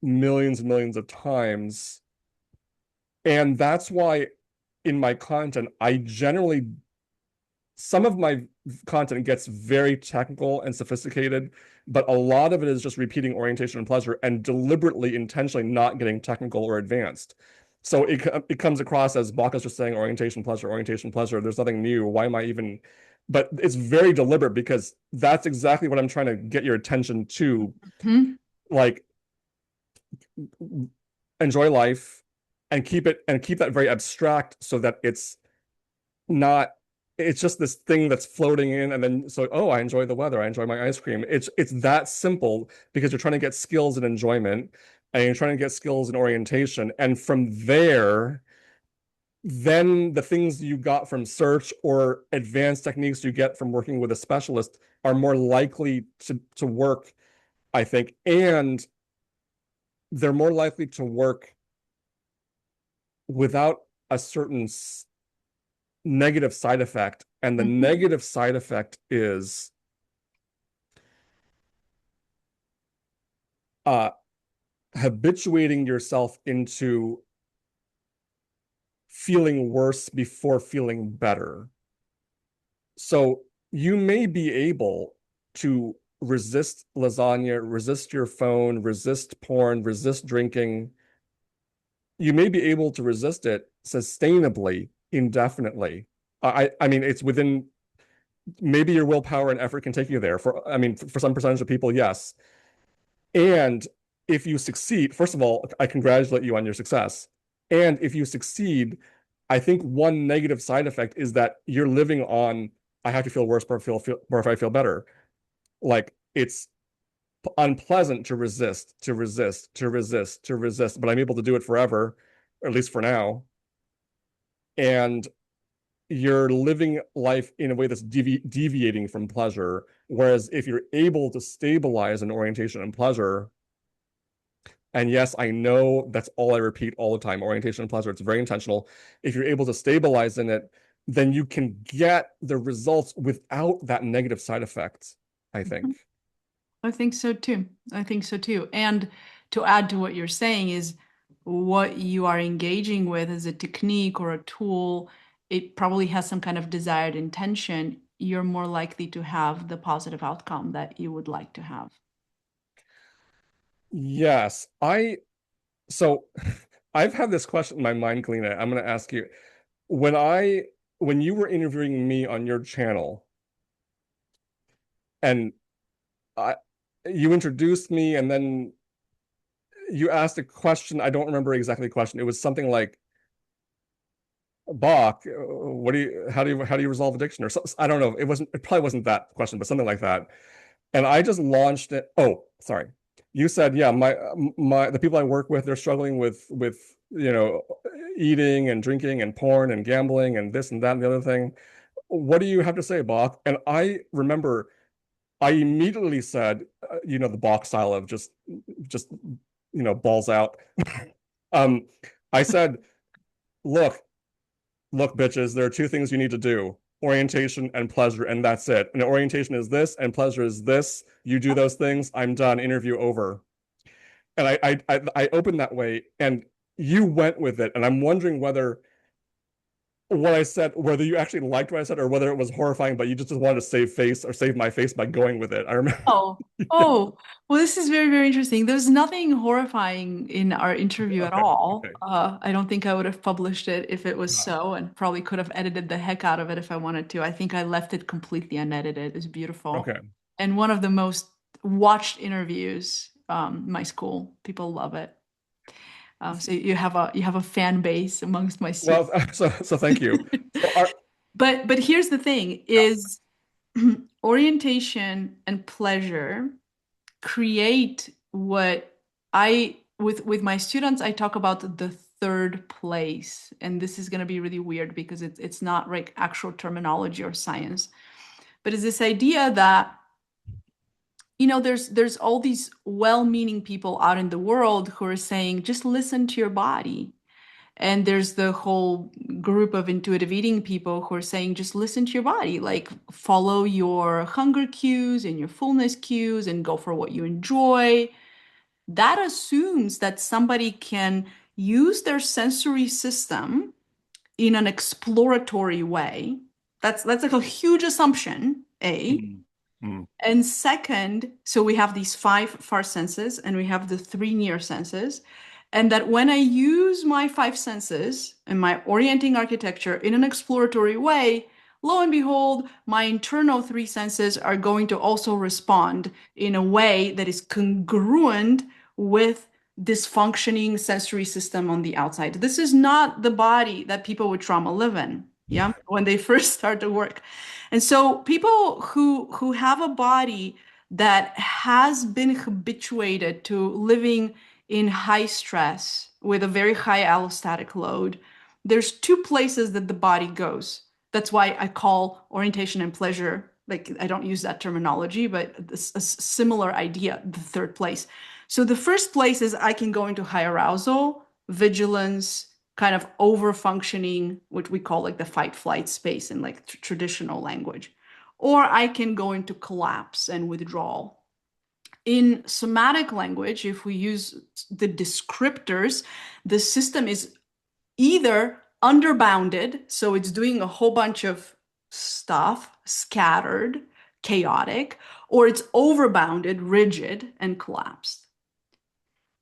millions and millions of times. And that's why in my content, some of my content gets very technical and sophisticated, but a lot of it is just repeating orientation and pleasure and deliberately, intentionally not getting technical or advanced. So it comes across as Baka's just saying orientation, pleasure, orientation, pleasure. There's nothing new. Why am I even? But it's very deliberate because that's exactly what I'm trying to get your attention to. Hmm. Like, enjoy life and keep that very abstract so that not it's just this thing that's floating in, and then so, oh, I enjoy the weather, I enjoy my ice cream. It's that simple because you're trying to get skills in enjoyment and you're trying to get skills in orientation, and from there then the things you got from search or advanced techniques you get from working with a specialist are more likely to work, I think, and they're more likely to work without a certain negative side effect. And the Hmm. negative side effect is uh, habituating yourself into feeling worse before feeling better. So you may be able to resist lasagna, resist your phone, resist porn, resist drinking. You may be able to resist it sustainably, indefinitely. I mean, it's within, maybe your willpower and effort can take you there. I mean, for some percentage of people, yes. And if you succeed, first of all, I congratulate you on your success. And if you succeed, I think one negative side effect is that you're living on, I have to feel worse or if I feel better. Like, it's unpleasant to resist, to resist, to resist, to resist, but I'm able to do it forever, or at least for now. And you're living life in a way that's deviating from pleasure. Whereas if you're able to stabilize an orientation and pleasure, and yes, I know that's all I repeat all the time, orientation and pleasure, it's very intentional. If you're able to stabilize in it, then you can get the results without that negative side effect, I think. I think so too. I think so too. And to add to what you're saying is what you are engaging with as a technique or a tool, it probably has some kind of desired intention. You're more likely to have the positive outcome that you would like to have. Yes, so I've had this question in my mind, Galina. I'm going to ask you, when I, when you were interviewing me on your channel, and I, you introduced me, and then you asked a question. I don't remember exactly the question. It was something like, Bach, how do you resolve addiction? Or so, I don't know. It probably wasn't that question, but something like that. And I just launched it. Oh, sorry. You said, yeah, the people I work with, they're struggling with eating and drinking and porn and gambling and this and that and the other thing. What do you have to say, Bach? And I remember I immediately said, the Bach style of just balls out. Um, I said, look, look, bitches, there are two things you need to do: orientation and pleasure, and that's it. And orientation is this, and pleasure is this. You do those things, I'm done. Interview over. And I opened that way, and you went with it. And I'm wondering whether what I said, whether you actually liked what I said, or whether it was horrifying, but you just wanted to save face or save my face by going with it. I remember. Oh, oh, well, this is very, very interesting. There's nothing horrifying in our interview at Okay, all. okay. I don't think I would have published it if it was Uh, so, and probably could have edited the heck out of it if I wanted to. I think I left it completely unedited. It's beautiful. okay. And one of the most watched interviews, my school. People love it. So you have a fan base amongst my students. Well, so thank you. So our But here's the thing yeah. is orientation and pleasure create what I with my students I talk about the third place, and this is going to be really weird because it's not like actual terminology or science, but it's this idea that there's all these well-meaning people out in the world who are saying just listen to your body. And there's the whole group of intuitive eating people who are saying, just listen to your body, like follow your hunger cues and your fullness cues and go for what you enjoy. That assumes that somebody can use their sensory system in an exploratory way. That's like a huge assumption, A. Mm, mm, And second, so we have these five far senses and we have the three near senses. And that when I use my five senses and my orienting architecture in an exploratory way, lo and behold, my internal three senses are going to also respond in a way that is congruent with this functioning sensory system on the outside. This is not the body that people with trauma live in, yeah, when they first start to work. And so people who have a body that has been habituated to living in high stress with a very high allostatic load, there's two places that the body goes. That's why I call orientation and pleasure, like I don't use that terminology, but it's a similar idea, the third place. So the first place is I can go into high arousal, vigilance, kind of over functioning, which we call like the fight flight space in like traditional language. Or I can go into collapse and withdrawal. In somatic language, if we use the descriptors, the system is either underbounded, so it's doing a whole bunch of stuff, scattered, chaotic, or it's overbounded, rigid, and collapsed.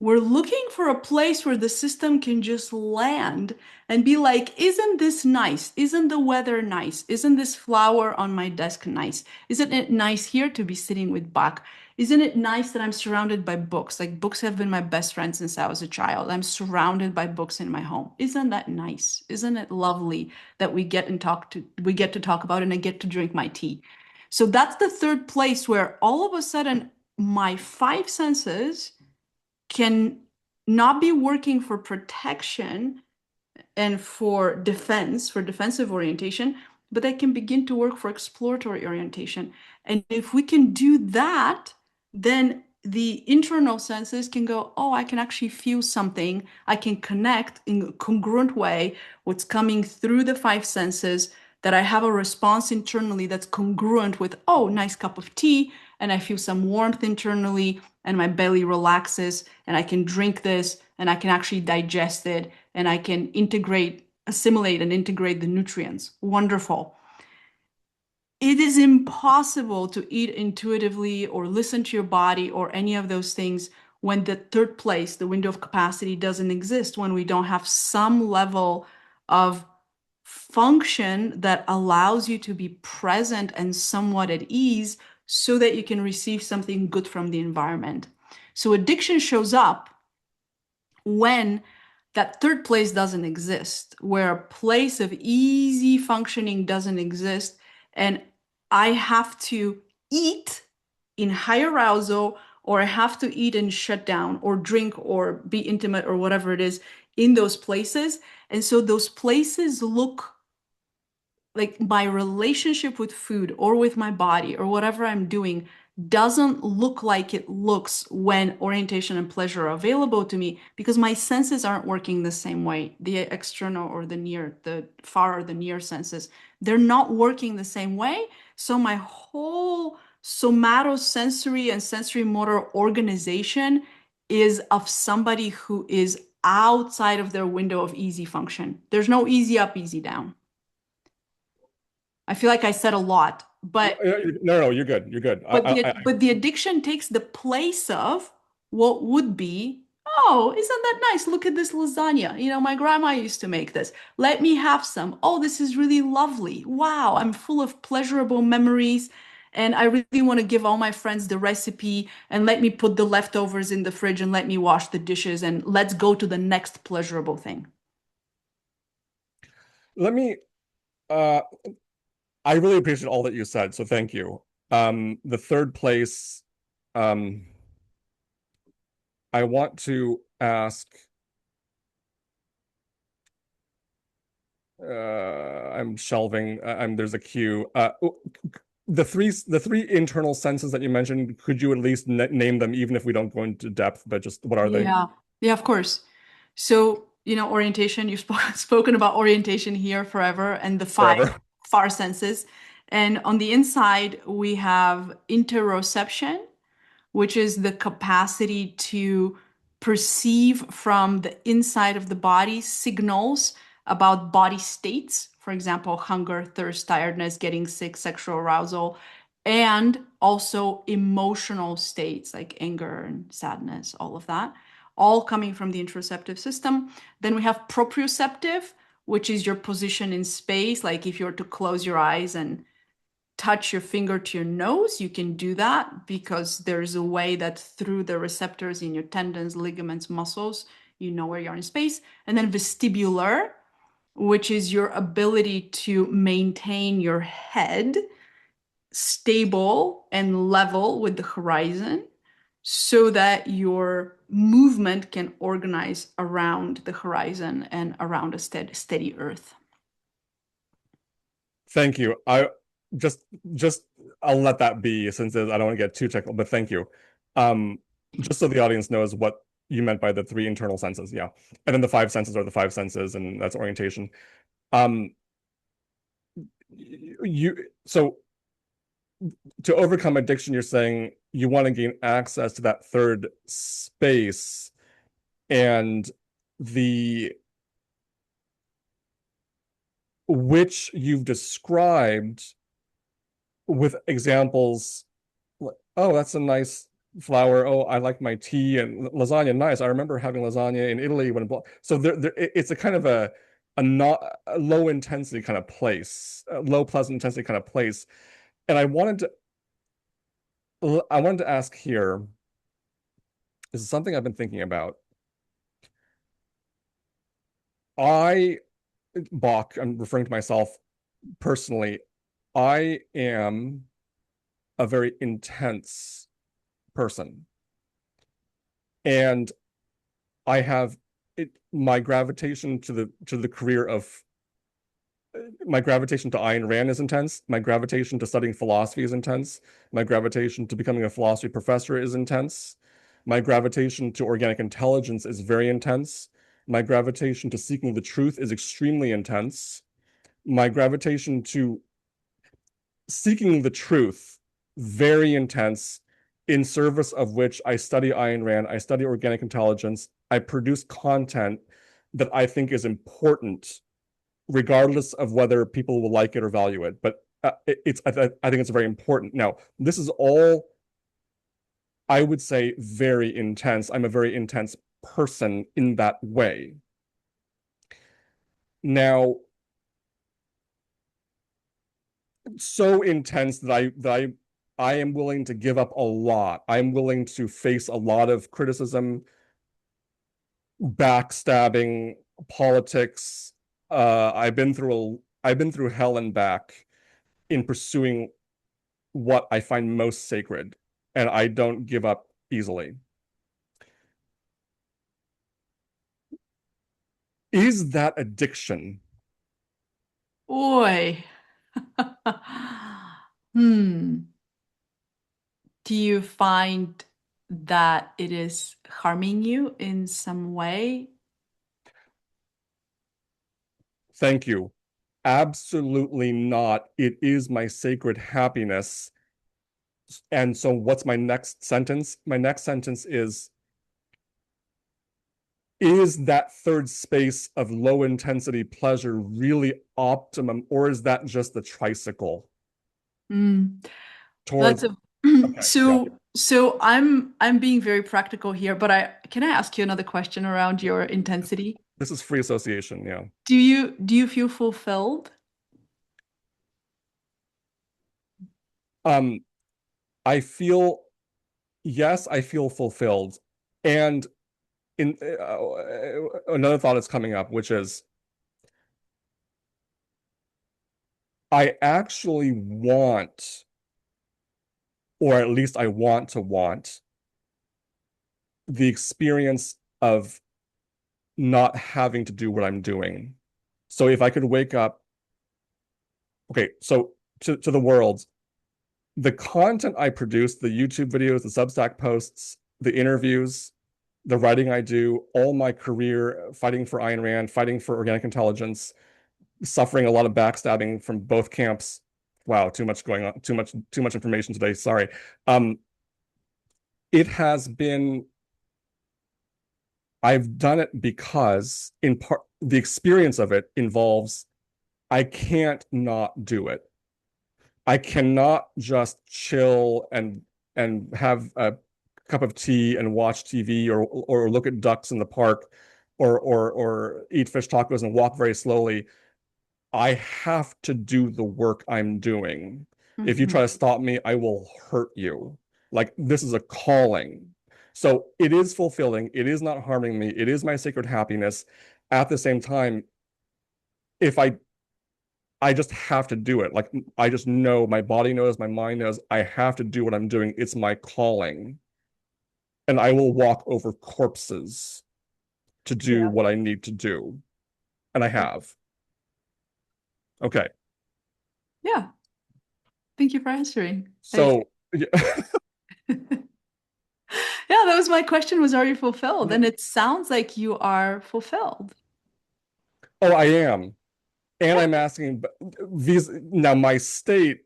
We're looking for a place where the system can just land and be like, isn't this nice? Isn't the weather nice? Isn't this flower on my desk nice? Isn't it nice here to be sitting with Bach? Isn't it nice that I'm surrounded by books? Like books have been my best friend since I was a child. I'm surrounded by books in my home. Isn't that nice? Isn't it lovely that we get to talk about it and I get to drink my tea? So that's the third place where all of a sudden my five senses can not be working for protection and for defense, for defensive orientation, but they can begin to work for exploratory orientation. And if we can do that, then the internal senses can go, oh, I can actually feel something. I can connect in a congruent way what's coming through the five senses, that I have a response internally that's congruent with, oh, nice cup of tea, and I feel some warmth internally, and my belly relaxes, and I can drink this, and I can actually digest it, and I can assimilate and integrate the nutrients. Wonderful. It is impossible to eat intuitively or listen to your body or any of those things when the third place, the window of capacity, doesn't exist, when we don't have some level of function that allows you to be present and somewhat at ease so that you can receive something good from the environment. So addiction shows up when that third place doesn't exist, where a place of easy functioning doesn't exist, and I have to eat in high arousal, or I have to eat and shut down or drink or be intimate or whatever it is in those places. And so those places look like my relationship with food or with my body or whatever I'm doing doesn't look like it looks when orientation and pleasure are available to me because my senses aren't working the same way. The external or the near, the far or the near senses, they're not working the same way. So my whole somatosensory and sensory motor organization is of somebody who is outside of their window of easy function. There's no easy up, easy down. I feel like I said a lot, but No, no, you're good. You're good. but the addiction takes the place of what would be, oh, isn't that nice? Look at this lasagna. You know, my grandma used to make this. Let me have some. Oh, this is really lovely. Wow, I'm full of pleasurable memories. And I really want to give all my friends the recipe and let me put the leftovers in the fridge and let me wash the dishes and let's go to the next pleasurable thing. Let me uh I really appreciate all that you said, so thank you. The third place, um, I want to ask, I'm shelving, there's a queue. The three internal senses that you mentioned, could you at least name them, even if we don't go into depth, but just what are they? Yeah, yeah, of course. So, you know, orientation, you've spoken about orientation here forever and the five Forever. far senses. And on the inside, we have interoception, which is the capacity to perceive from the inside of the body signals about body states. For example, hunger, thirst, tiredness, getting sick, sexual arousal, and also emotional states like anger and sadness, all of that, all coming from the interoceptive system. Then we have proprioceptive, which is your position in space. Like if you were to close your eyes and touch your finger to your nose, you can do that because there's a way that through the receptors in your tendons, ligaments, muscles, you know where you are in space. And then vestibular, which is your ability to maintain your head stable and level with the horizon so that your movement can organize around the horizon and around a steady earth. Thank you. Just just I'll let that be since I don't want to get too technical, but thank you. Um, just so the audience knows what you meant by the three internal senses, yeah. And then the five senses are the five senses, and that's orientation. Um, you so to overcome addiction, you're saying you want to gain access to that third space and the which you've described with examples like, oh, that's a nice flower. Oh, I like my tea and lasagna. Nice. I remember having lasagna in Italy when so it's a kind of a not a low intensity kind of place, a low pleasant intensity kind of place. And I wanted to ask here, this is something I've been thinking about. I, Bach, I'm referring to myself personally. I am a very intense person. And I have my gravitation to the career of my gravitation to Ayn Rand is intense. My gravitation to studying philosophy is intense. My gravitation to becoming a philosophy professor is intense. My gravitation to organic intelligence is very intense. My gravitation to seeking the truth is extremely intense. My gravitation to seeking the truth, very intense, in service of which I study Ayn Rand, I study organic intelligence, I produce content that I think is important, regardless of whether people will like it or value it. But I think it's very important. Now, this is all, I would say, very intense. I'm a very intense person in that way. Now, so intense that I am willing to give up a lot. I'm willing to face a lot of criticism, backstabbing, politics. I've been through hell and back in pursuing what I find most sacred. and I don't give up easily. Is that addiction? Oi. Hmm. Do you find that it is harming you in some way? Thank you. Absolutely not. It is my sacred happiness. And so, what's my next sentence? My next sentence is that third space of low intensity pleasure really optimum, or is that just the tricycle Mm. That's towards? a Okay, yeah, so I'm being very practical here, but I can I ask you another question around your intensity? this is free association. Yeah. Do you feel fulfilled? Um, I feel, yes, I feel fulfilled. And in another thought is coming up, which is I actually want, or at least I want to want the experience of not having to do what I'm doing. So if I could wake up, okay, so to the world, the content I produce, the YouTube videos, the Substack posts, the interviews, the writing I do, all my career fighting for Ayn Rand, fighting for organic intelligence, suffering a lot of backstabbing from both camps. Wow, too much going on, too much information today. Sorry. Um, it has been, I've done it because in part the experience of it involves I can't not do it. I cannot just chill and have a cup of tea and watch TV or look at ducks in the park or eat fish tacos and walk very slowly. I have to do the work I'm doing. If you Mhm. try to stop me, I will hurt you. Like this is a calling. So it is fulfilling. It is not harming me. It is my sacred happiness. At the same time, if I just have to do it. Like I just know my body knows, my mind knows I have to do what I'm doing. It's my calling. And I will walk over corpses to do Yeah. what I need to do. And I have. Okay. Yeah. Thank you for answering. So yeah. Yeah, that was my question was, are you fulfilled? And it sounds like you are fulfilled. Oh, I am. And Yeah. I'm asking these now my state,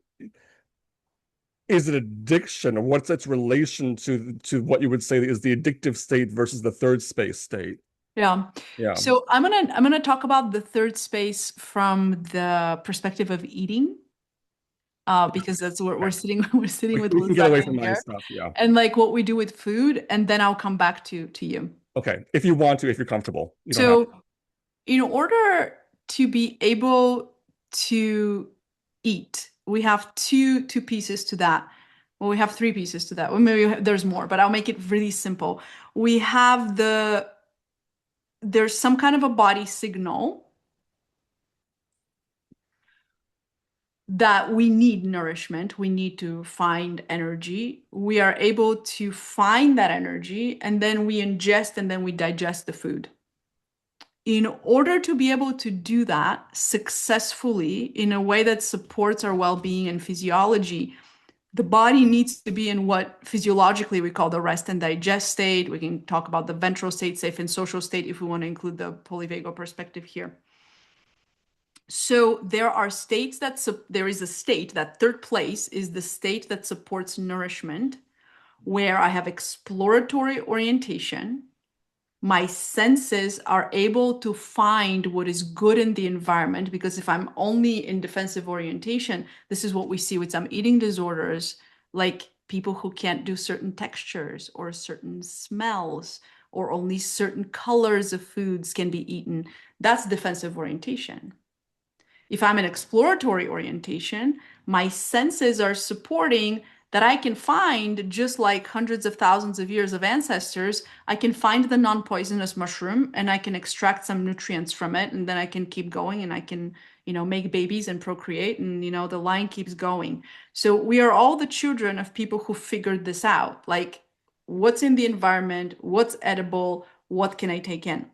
is it addiction or what's its relation to what you would say is the addictive state versus the third space state? Yeah. Yeah. So I'm gonna talk about the third space from the perspective of eating, because that's what we're Okay. sitting we're sitting with We can get away lasagna from my here, stuff. Yeah. and like what we do with food, and then I'll come back to you. Okay. If you want to, if you're comfortable, you don't have to. So in order to be able to eat, we have two pieces to that. Well, we have three pieces to that. Well, maybe there's more, but I'll make it really simple. We have there's some kind of a body signal that we need nourishment, we need to find energy. We are able to find that energy, and then we ingest and then we digest the food. In order to be able to do that successfully in a way that supports our well-being and physiology, the body needs to be in what physiologically we call the rest and digest state. We can talk about the ventral state, safe and social state, if we want to include the polyvagal perspective here. So there are states there is a state, that third place is the state that supports nourishment, where I have exploratory orientation. My senses are able to find what is good in the environment, because if I'm only in defensive orientation, this is what we see with some eating disorders, like people who can't do certain textures or certain smells, or only certain colors of foods can be eaten. That's defensive orientation. If I'm in exploratory orientation, my senses are supporting that I can find, just like hundreds of thousands of years of ancestors, I can find the non-poisonous mushroom and I can extract some nutrients from it, and then I can keep going and I can, make babies and procreate, and the line keeps going. So we are all the children of people who figured this out, like what's in the environment, what's edible, what can I take in.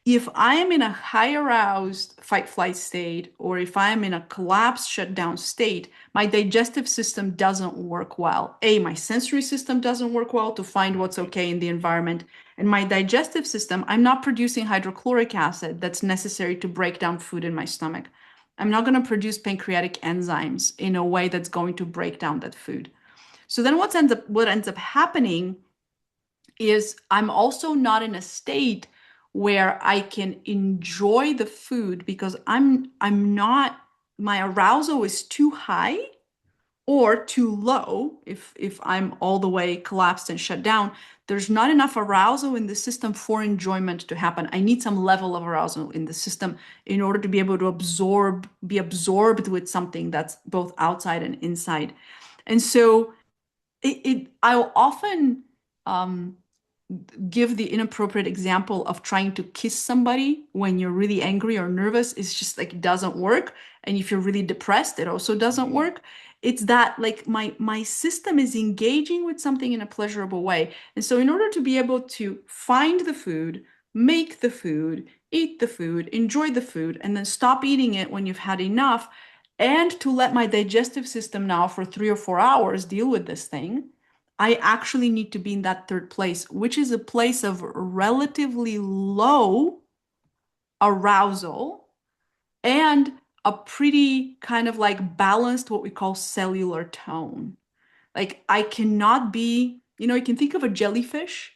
If I am in a high aroused fight flight state, or if I am in a collapsed shutdown state, my digestive system doesn't work well. My sensory system doesn't work well to find what's okay in the environment. And my digestive system, I'm not producing hydrochloric acid that's necessary to break down food in my stomach. I'm not going to produce pancreatic enzymes in a way that's going to break down that food. So then what ends up happening is I'm also not in a state where I can enjoy the food because I'm not, my arousal is too high or too low. If I'm all the way collapsed and shut down, there's not enough arousal in the system for enjoyment to happen. I need some level of arousal in the system in order to be able to be absorbed with something that's both outside and inside. And so I'll often um, give the inappropriate example of trying to kiss somebody when you're really angry or nervous. It's just like it doesn't work. And if you're really depressed, it also doesn't work. It's that like my system is engaging with something in a pleasurable way. And so in order to be able to find the food, make the food, eat the food, enjoy the food, and then stop eating it when you've had enough, and to let my digestive system now for 3 or 4 hours deal with this thing, I actually need to be in that third place, which is a place of relatively low arousal and a pretty kind of like balanced, what we call cellular tone. Like I cannot be, you can think of a jellyfish.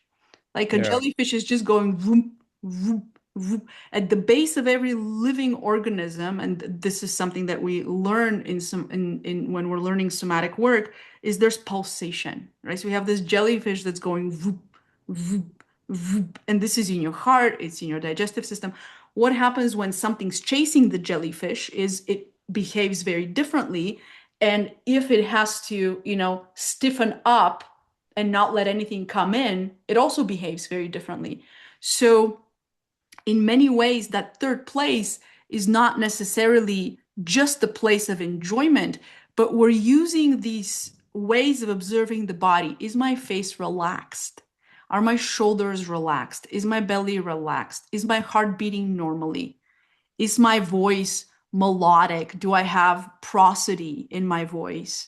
Like a Yeah. jellyfish is just going vroom, vroom, vroom. At the base of every living organism, and this is something that we learn in when we're learning somatic work, is there's pulsation, right? So we have this jellyfish that's going vroom, vroom, vroom, and this is in your heart, it's in your digestive system. What happens when something's chasing the jellyfish is it behaves very differently. And if it has to, stiffen up and not let anything come in, it also behaves very differently. So, in many ways, that third place is not necessarily just the place of enjoyment, but we're using these ways of observing the body. Is my face relaxed? Are my shoulders relaxed? Is my belly relaxed? Is my heart beating normally? Is my voice melodic? Do I have prosody in my voice?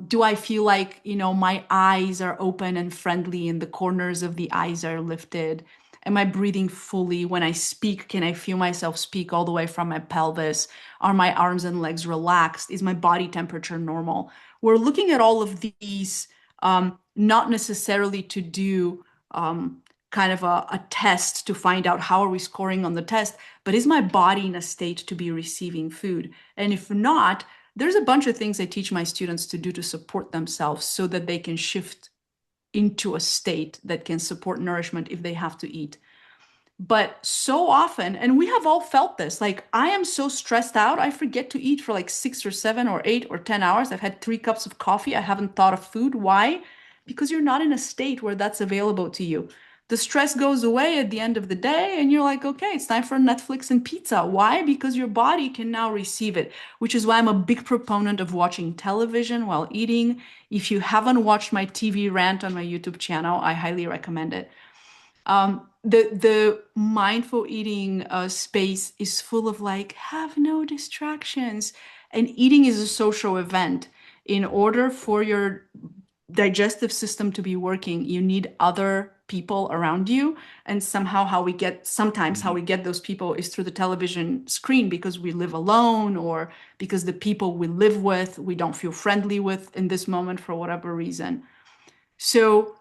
Do I feel like, my eyes are open and friendly and the corners of the eyes are lifted? Am I breathing fully? When I speak, can I feel myself speak all the way from my pelvis? Are my arms and legs relaxed? Is my body temperature normal? We're looking at all of these, not necessarily to do kind of a test to find out how are we scoring on the test, but is my body in a state to be receiving food? And if not, there's a bunch of things I teach my students to do to support themselves so that they can shift into a state that can support nourishment if they have to eat. But so often, and we have all felt this, like I am so stressed out, I forget to eat for like 6 or 7 or 8 or 10 hours. I've had 3 cups of coffee. I haven't thought of food. Why? Because you're not in a state where that's available to you. The stress goes away at the end of the day, and you're like, okay, it's time for Netflix and pizza. Why? Because your body can now receive it, which is why I'm a big proponent of watching television while eating. If you haven't watched my TV rant on my YouTube channel, I highly recommend it. The mindful eating space is full of like have no distractions, and eating is a social event. In order for your digestive system to be working, you need other people around you, and somehow sometimes how we get those people is through the television screen because we live alone or because the people we live with we don't feel friendly with in this moment for whatever reason. So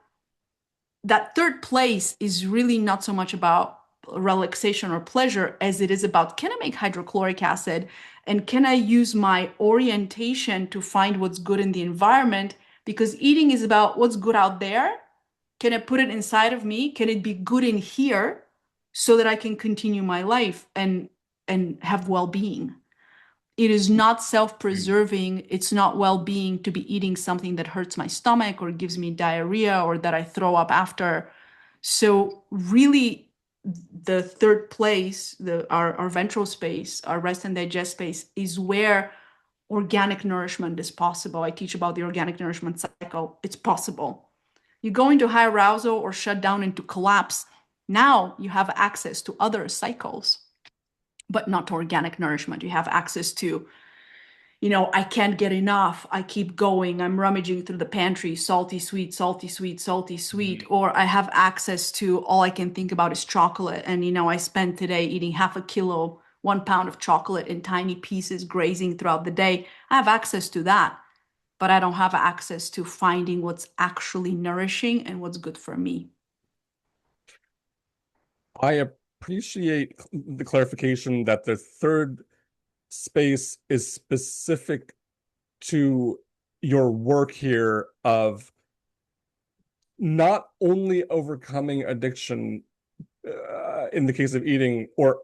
that third place is really not so much about relaxation or pleasure as it is about, can I make hydrochloric acid, and can I use my orientation to find what's good in the environment? Because eating is about what's good out there. Can I put it inside of me? Can it be good in here so that I can continue my life and have well-being? It is not self-preserving. It's not well-being to be eating something that hurts my stomach or gives me diarrhea or that I throw up after. So really, the third place, our ventral space, our rest and digest space, is where organic nourishment is possible. I teach about the organic nourishment cycle. It's possible. You go into high arousal or shut down into collapse. Now you have access to other cycles, but not to organic nourishment. You have access to, I can't get enough. I keep going. I'm rummaging through the pantry, salty, sweet, salty, sweet, salty, sweet. Or I have access to all I can think about is chocolate. And, I spent today eating half a kilo, 1 pound of chocolate in tiny pieces, grazing throughout the day. I have access to that, but I don't have access to finding what's actually nourishing and what's good for me. I appreciate the clarification that the third space is specific to your work here of not only overcoming addiction in the case of eating, or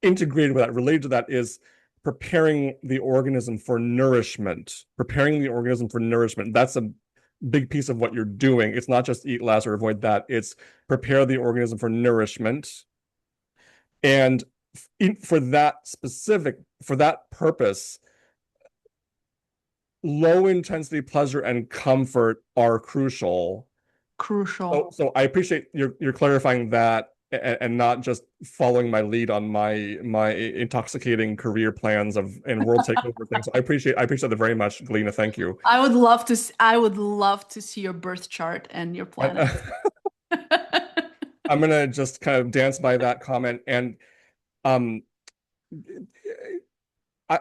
integrated with that, related to that, is preparing the organism for nourishment. Preparing the organism for nourishment. That's a big piece of what you're doing. It's not just eat less or avoid that. It's prepare the organism for nourishment. And for that purpose, low intensity pleasure and comfort are crucial. So, Crucial. so I appreciate you're clarifying that, and not just following my lead on my intoxicating career plans and world takeover things. So I appreciate that very much, Galina. Thank you. I would love to see your birth chart and your planet. I, I'm gonna just kind of dance by that comment. And um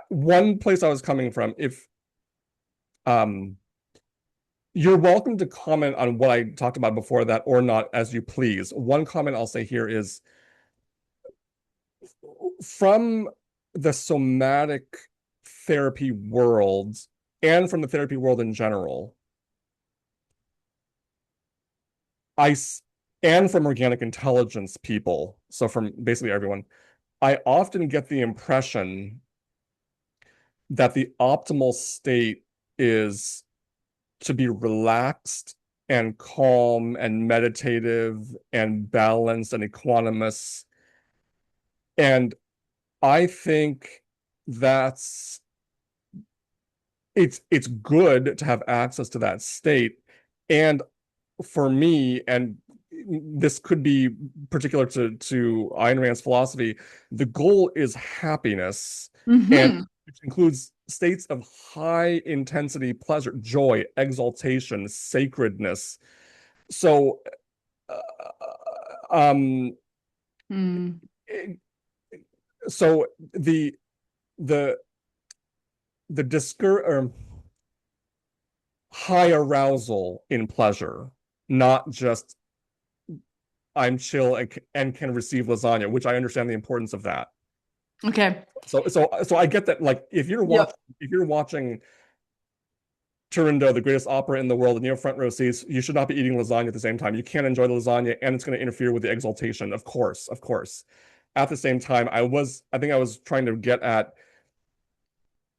one place I was coming from, if um you're welcome to comment on what I talked about before that or not, as you please. One comment I'll say here is, from the somatic therapy world and from the therapy world in general, I and from organic intelligence people, so from basically everyone, I often get the impression that the optimal state is to be relaxed and calm and meditative and balanced and equanimous. And I think that's it's good to have access to that state. And for me, and this could be particular to Ayn Rand's philosophy, the goal is happiness, and Hmm. which includes states of high intensity pleasure, joy, exaltation, sacredness. So, um, Mm. so the the discour high arousal in pleasure, not just I'm chill and can receive lasagna, which I understand the importance of that. Okay. So I get that. Like, Yep. if you're watching Turandot, the greatest opera in the world, and you have front row seats, you should not be eating lasagna at the same time. You can't enjoy the lasagna, and it's going to interfere with the exaltation. Of course, of course. At the same time, I think I was trying to get at,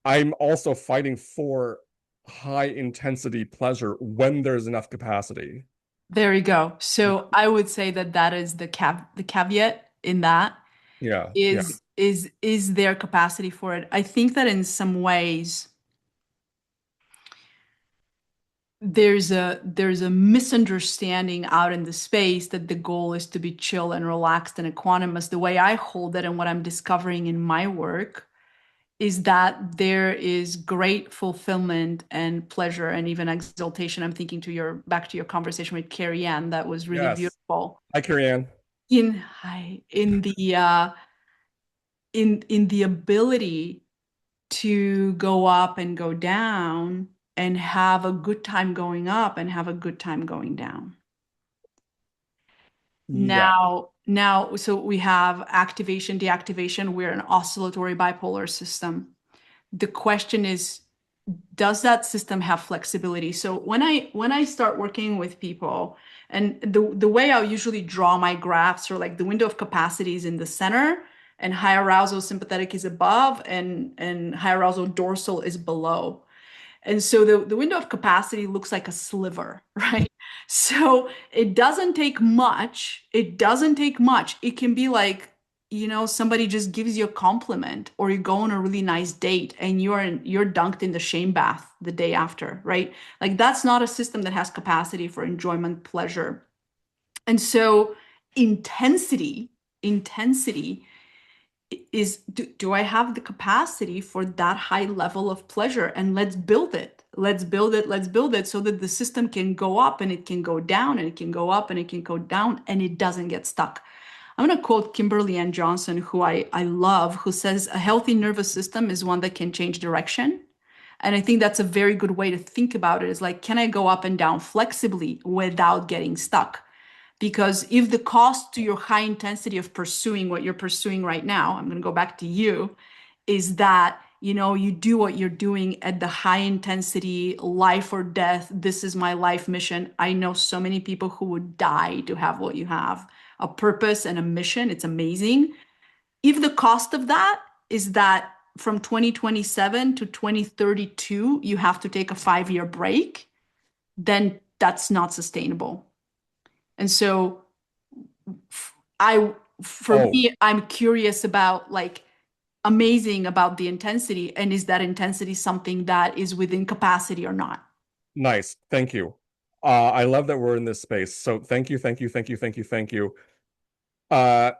I'm also fighting for high intensity pleasure when there's enough capacity. There we go. So I would say that that is the caveat in that Yeah, yeah. is their capacity for it. I think that in some ways there's a misunderstanding out in the space that the goal is to be chill and relaxed and equanimous. The way I hold it and what I'm discovering in my work is that there is great fulfillment and pleasure and even exaltation. I'm thinking to your back to your conversation with Carrie Ann, that was really Yes. beautiful. Hi, Carrie Ann. In the ability to go up and go down and have a good time going up and have a good time going down. Yeah. Now, so we have activation, deactivation. We're an oscillatory bipolar system. The question is, does that system have flexibility? So when I start working with people, and the way I usually draw my graphs are like the window of capacity is in the center, and high arousal sympathetic is above, and high arousal dorsal is below. And so the window of capacity looks like a sliver, right? So it doesn't take much. It doesn't take much. It can be like, somebody just gives you a compliment, or you go on a really nice date and you're dunked in the shame bath the day after, right? Like that's not a system that has capacity for enjoyment, pleasure. And so intensity is, do I have the capacity for that high level of pleasure? And let's build it. Let's build it. Let's build it so that the system can go up and it can go down and it can go up and it can go down and it doesn't get stuck. I'm going to quote Kimberly Ann Johnson, who I love, who says, a healthy nervous system is one that can change direction. And I think that's a very good way to think about it, is like, can I go up and down flexibly without getting stuck? Because if the cost to your high intensity of pursuing what you're pursuing right now, I'm going to go back to you, is that, you do what you're doing at the high intensity, life or death. This is my life mission. I know so many people who would die to have what you have, a purpose and a mission. It's amazing. If the cost of that is that from 2027 to 2032, you have to take a 5-year break, then that's not sustainable. And so I, for Oh, me, I'm curious about, like, amazing about the intensity. And is that intensity something that is within capacity or not? nice. Thank you. I love that we're in this space. So thank you, thank you, thank you, thank you, thank you. Uh,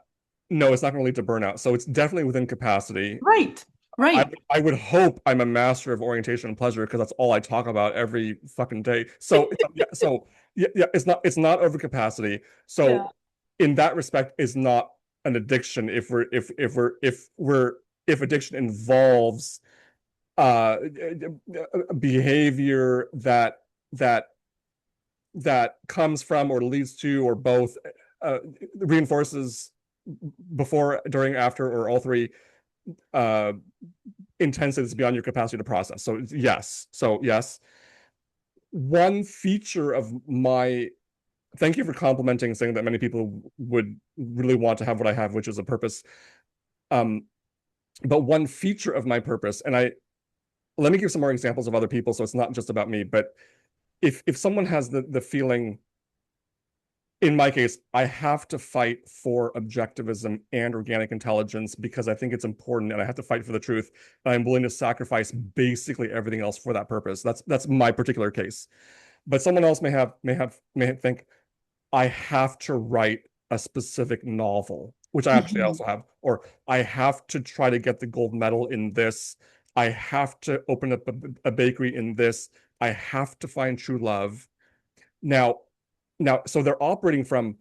no, it's not going to lead to burnout. So it's definitely within capacity. Right, I right. I would hope I'm a master of orientation and pleasure because that's all I talk about every fucking day. So it's not over capacity. Yeah. So in that respect, it's not an addiction if addiction involves uh behavior that that comes from or leads to or both uh reinforces before, during, after, or all three uh intensities beyond your capacity to process. So yes. So yes. One feature of my thank you for complimenting, saying that many people would really want to have what I have, which is a purpose. Um, but one feature of my purpose, and I let me give some more examples of other people, so it's not just about me. But if someone has the feeling, in my case, I have to fight for objectivism and organic intelligence because I think it's important, and I have to fight for the truth. And I'm willing to sacrifice basically everything else for that purpose. That's my particular case. But someone else may think I have to write a specific novel, which I actually Mhm. also have, or I have to try to get the gold medal in this. I have to open up a bakery in this. I have to find true love. Now, so they're operating from,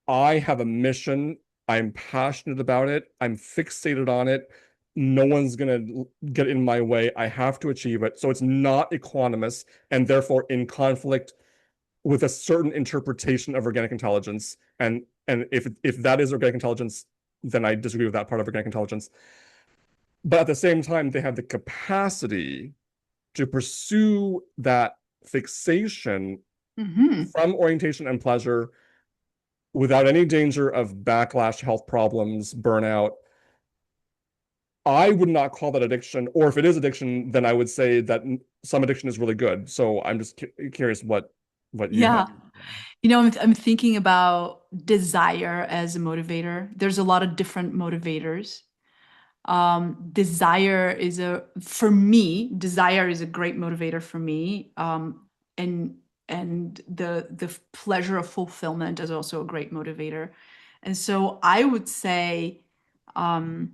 I have a mission. I'm passionate about it. I'm fixated on it. No one's going to get in my way. I have to achieve it. So it's not equanimous and therefore in conflict with a certain interpretation of organic intelligence. And if that is organic intelligence, then I disagree with that part of organic intelligence. But at the same time, they have the capacity to pursue that fixation Mhm. from orientation and pleasure without any danger of backlash, health problems, burnout. I would not call that addiction, or if it is addiction, then I would say that some addiction is really good. So I'm just curious what you have. Yeah. I'm thinking about desire as a motivator. There's a lot of different motivators. Desire is for me, desire is a great motivator for me. And the pleasure of fulfillment is also a great motivator. And so I would say, um,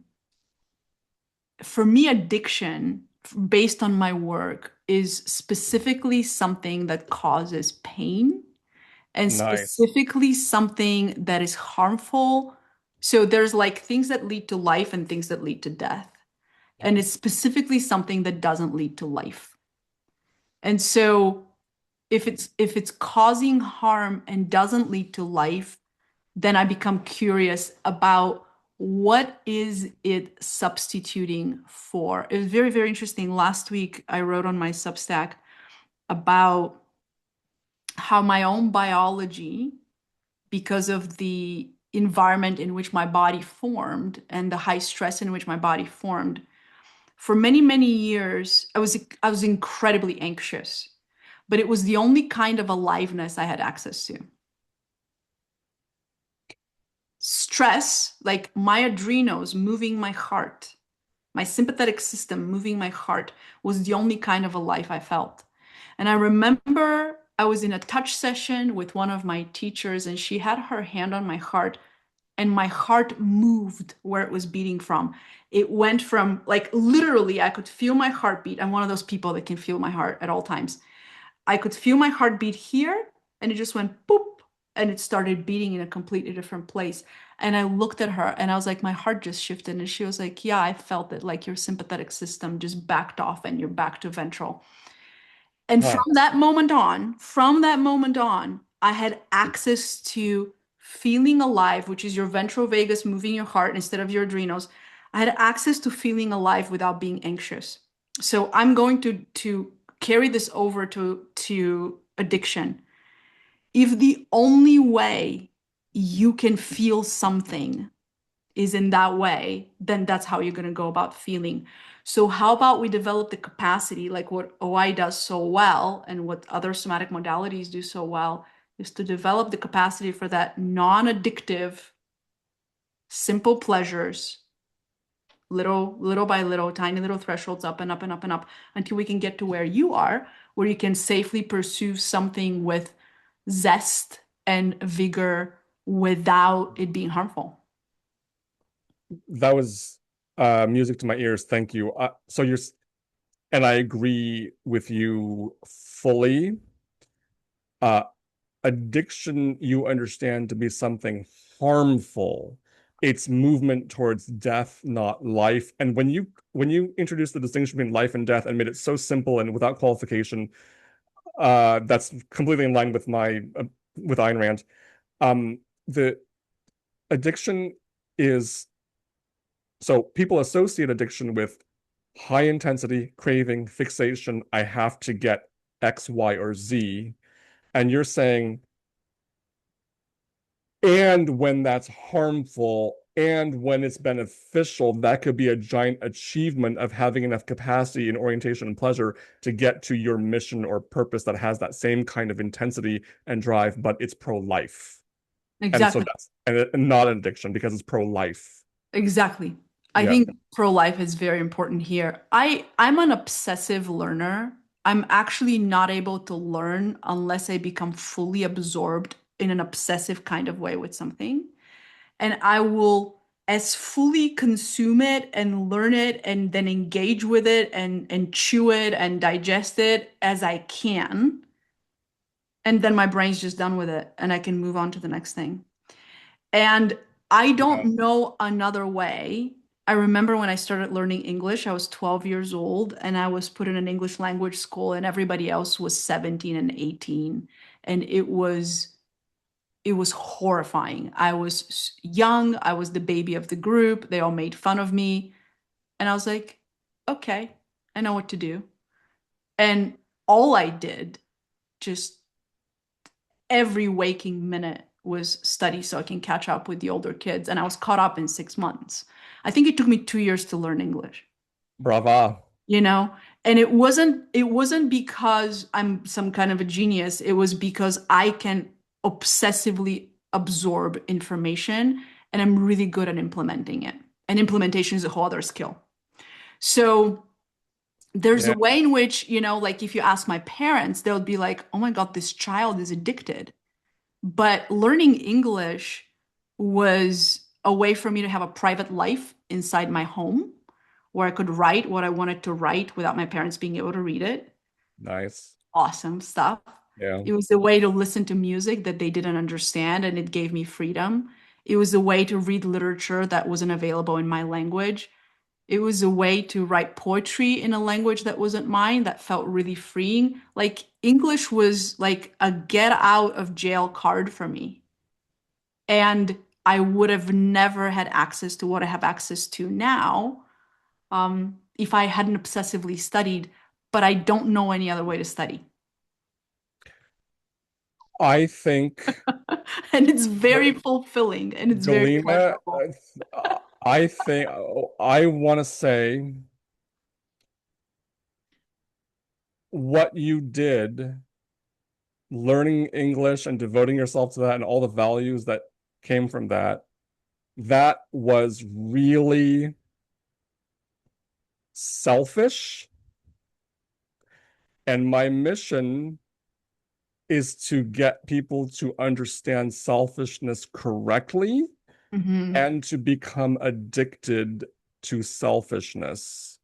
for me, addiction, based on my work, is specifically something that causes pain, and Nice. specifically something that is harmful. So there's like things that lead to life and things that lead to death. And it's specifically something that doesn't lead to life. And so if it's causing harm and doesn't lead to life, then I become curious about what is it substituting for. It was very, very interesting. Last week, I wrote on my Substack about how my own biology, because of the environment in which my body formed and the high stress in which my body For many, many years, I was incredibly anxious, but it was the only kind of aliveness I had access to. Stress, like my adrenals moving my heart, my sympathetic system moving my heart, was the only kind of a life I felt. And I remember I was in a touch session with one of my teachers, and she had her hand on my heart, and my heart moved where it was beating from. It went from, like, literally, I could feel my heartbeat. I'm one of those people that can feel my heart at all times. I could feel my heartbeat here, and it just went boop, and it started beating in a completely different place. And I looked at her and I was like, my heart just shifted. And she was like, yeah, I felt it, like your sympathetic system just backed off and you're back to ventral. And Huh. from that moment on, I had access to feeling alive, which is your ventral vagus moving your heart instead of your adrenals. I had access to feeling alive without being anxious. So I'm going to carry this over to addiction. If the only way you can feel something is in that way, then that's how you're going to go about feeling. So, how about we develop the capacity, like what OI does so well and what other somatic modalities do so well, is to develop the capacity for that non addictive, simple pleasures, little by little, tiny little thresholds up and up and up and up until we can get to where you are, where you can safely pursue something with zest and vigor without it being harmful. That was music to my ears. Thank you. And I agree with you fully. Uh, Addiction, you understand to be something harmful. It's movement towards death, not life. And when you introduce the distinction between life and death and made it so simple and without qualification, that's completely in line with my with Ayn Rand. The addiction is so people associate addiction with high intensity craving, fixation. I have to get X, Y, or Z. And you're saying, and when that's harmful and when it's beneficial, that could be a giant achievement of having enough capacity and orientation and pleasure to get to your mission or purpose that has that same kind of intensity and drive, but it's pro-life. And so Exactly. and not an addiction because it's pro-life. Exactly. I Yeah. think pro-life is very important here. I'm an obsessive learner. I'm actually not able to learn unless I become fully absorbed in an obsessive kind of way with something. And I will as fully consume it and learn it and then engage with it and chew it and digest it as I can. And then my brain's just done with it and I can move on to the next thing. And I Yeah. don't know another way. I remember when I started learning English, I was 12 years old and I was put in an English language school and everybody else was 17 and 18. And it was horrifying. I was young, I was the baby of the group. They all made fun of me. And I was like, okay, I know what to do. And all I did, just every waking minute, was study so I can catch up with the older kids. And I was caught up in 6 months. I think it took me 2 years to learn English, Brava. you know? And it wasn't because I'm some kind of a genius. It was because I can obsessively absorb information and I'm really good at implementing it. And implementation is a whole other skill. So there's Yeah. a way in which, like if you ask my parents, they'll be like, oh my God, this child is addicted. But learning English was a way for me to have a private life inside my home where I could write what I wanted to write without my parents being able to read it. Nice. Awesome stuff. Yeah. It was a way to listen to music that they didn't understand, and it gave me freedom. It was a way to read literature that wasn't available in my language. It was a way to write poetry in a language that wasn't mine that felt really freeing. Like English was like a get out of jail card for me. And I would have never had access to what I have access to now if I hadn't obsessively studied, but I don't know any other way to study. I think And it's very fulfilling and it's very Galina, pleasurable. I think I want to say what you did, learning English and devoting yourself to that and all the values that came from that, that was really selfish. And my mission is to get people to understand selfishness correctly Hmm. and to become addicted to selfishness.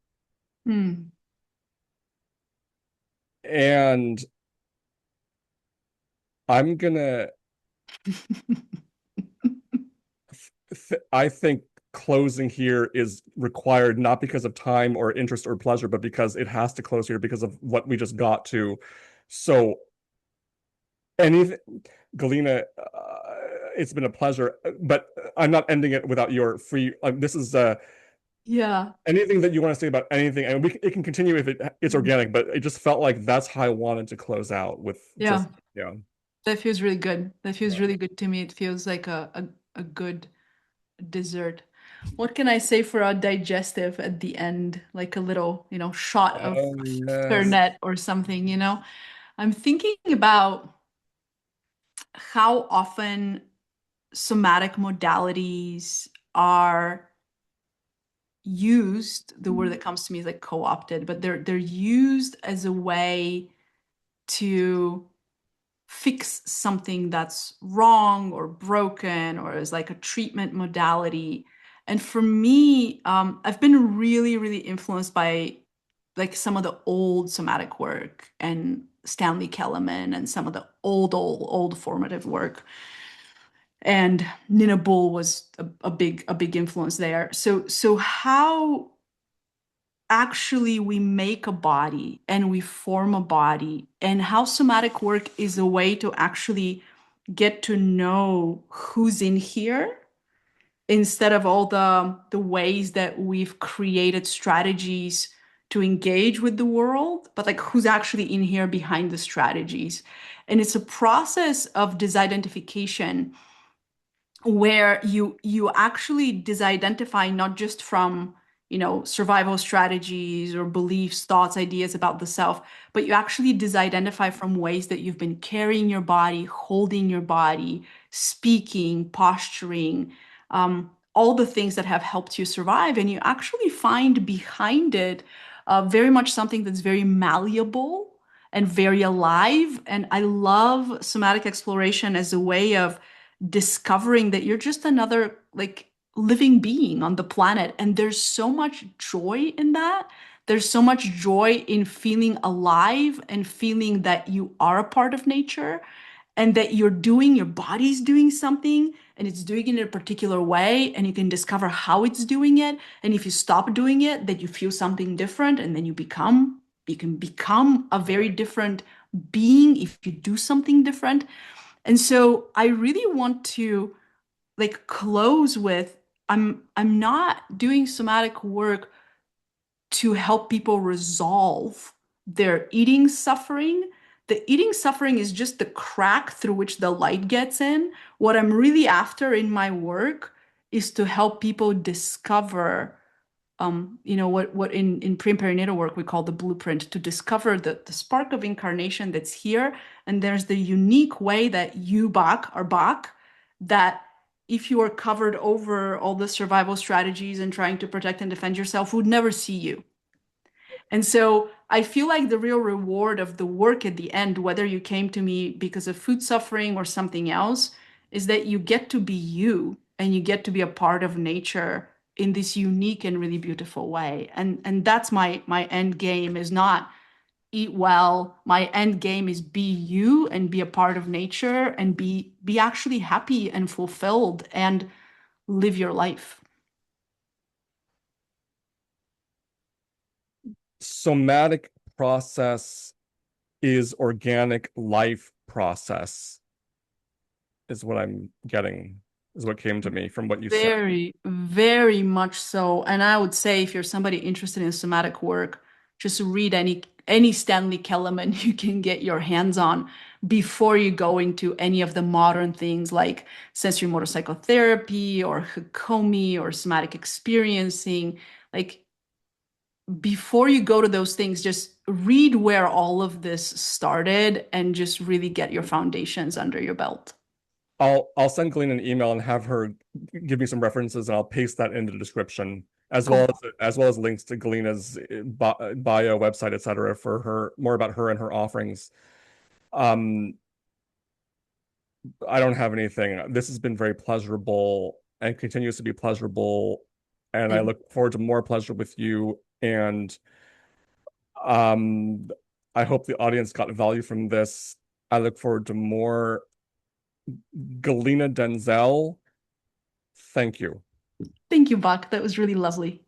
Mm. And I'm gonna, I think closing here is required not because of time or interest or pleasure, but because it has to close here because of what we just got to. So, anything, Galina, it's been a pleasure, but I'm not ending it without your free. This is Yeah. anything that you want to say about anything, and it can continue if it's organic, but it just felt like that's how I wanted to close out with Yeah. just, yeah. That feels really good. That feels Yeah. really good to me. It feels like a good dessert. What can I say for a digestive at the end? Like a little, shot of Oh, yes. Fernet or something. I'm thinking about how often somatic modalities are used. The word that comes to me is like co-opted, but they're used as a way to fix something that's wrong or broken or as like a treatment modality. And for me, I've been really, really influenced by like some of the old somatic work and Stanley Kellerman and some of the old formative work. And Nina Bull was a big influence there. So how actually we make a body and we form a body, and how somatic work is a way to actually get to know who's in here instead of all the ways that we've created strategies to engage with the world, but like who's actually in here behind the strategies. And it's a process of disidentification where you actually disidentify not just from survival strategies or beliefs, thoughts, ideas about the self, but you actually disidentify from ways that you've been carrying your body, holding your body, speaking, posturing, all the things that have helped you survive, and you actually find behind it very much something that's very malleable and very alive. And I love somatic exploration as a way of discovering that you're just another like living being on the planet. And there's so much joy in that. There's so much joy in feeling alive and feeling that you are a part of nature and that your body's doing something and it's doing it in a particular way, and you can discover how it's doing it. And if you stop doing it, that you feel something different, and then you can become a very different being if you do something different. And so I really want to like close with I'm not doing somatic work to help people resolve their eating suffering. The eating suffering is just the crack through which the light gets in. What I'm really after in my work is to help people discover what in pre-perinatal work we call the blueprint, to discover the spark of incarnation that's here. And there's the unique way that you back that if you are covered over all the survival strategies and trying to protect and defend yourself, would never see you. And so I feel like the real reward of the work at the end, whether you came to me because of food suffering or something else, is that you get to be you and you get to be a part of nature in this unique and really beautiful way. And that's my end game, is not eat well. My end game is be you and be a part of nature and be actually happy and fulfilled and live your life. Somatic process is organic life process, is what I'm getting, is what came to me from what you said. Very, very much so. And I would say if you're somebody interested in somatic work, just read any Stanley Kellerman you can get your hands on before you go into any of the modern things like sensory motor psychotherapy or Hakomi or somatic experiencing. Like before you go to those things, just read where all of this started and just really get your foundations under your belt. I'll send Galina an email and have her give me some references, and I'll paste that into the description, Cool. as well as links to Galina's bio, website, etc., for her more about her and her offerings. Um, I don't have anything. This has been very pleasurable and continues to be pleasurable, and I Thank, look forward to more pleasure with you. And um, I hope the audience got value from this. I look forward to more. Galina Denzel, thank you. thank you, Buck. That was really lovely.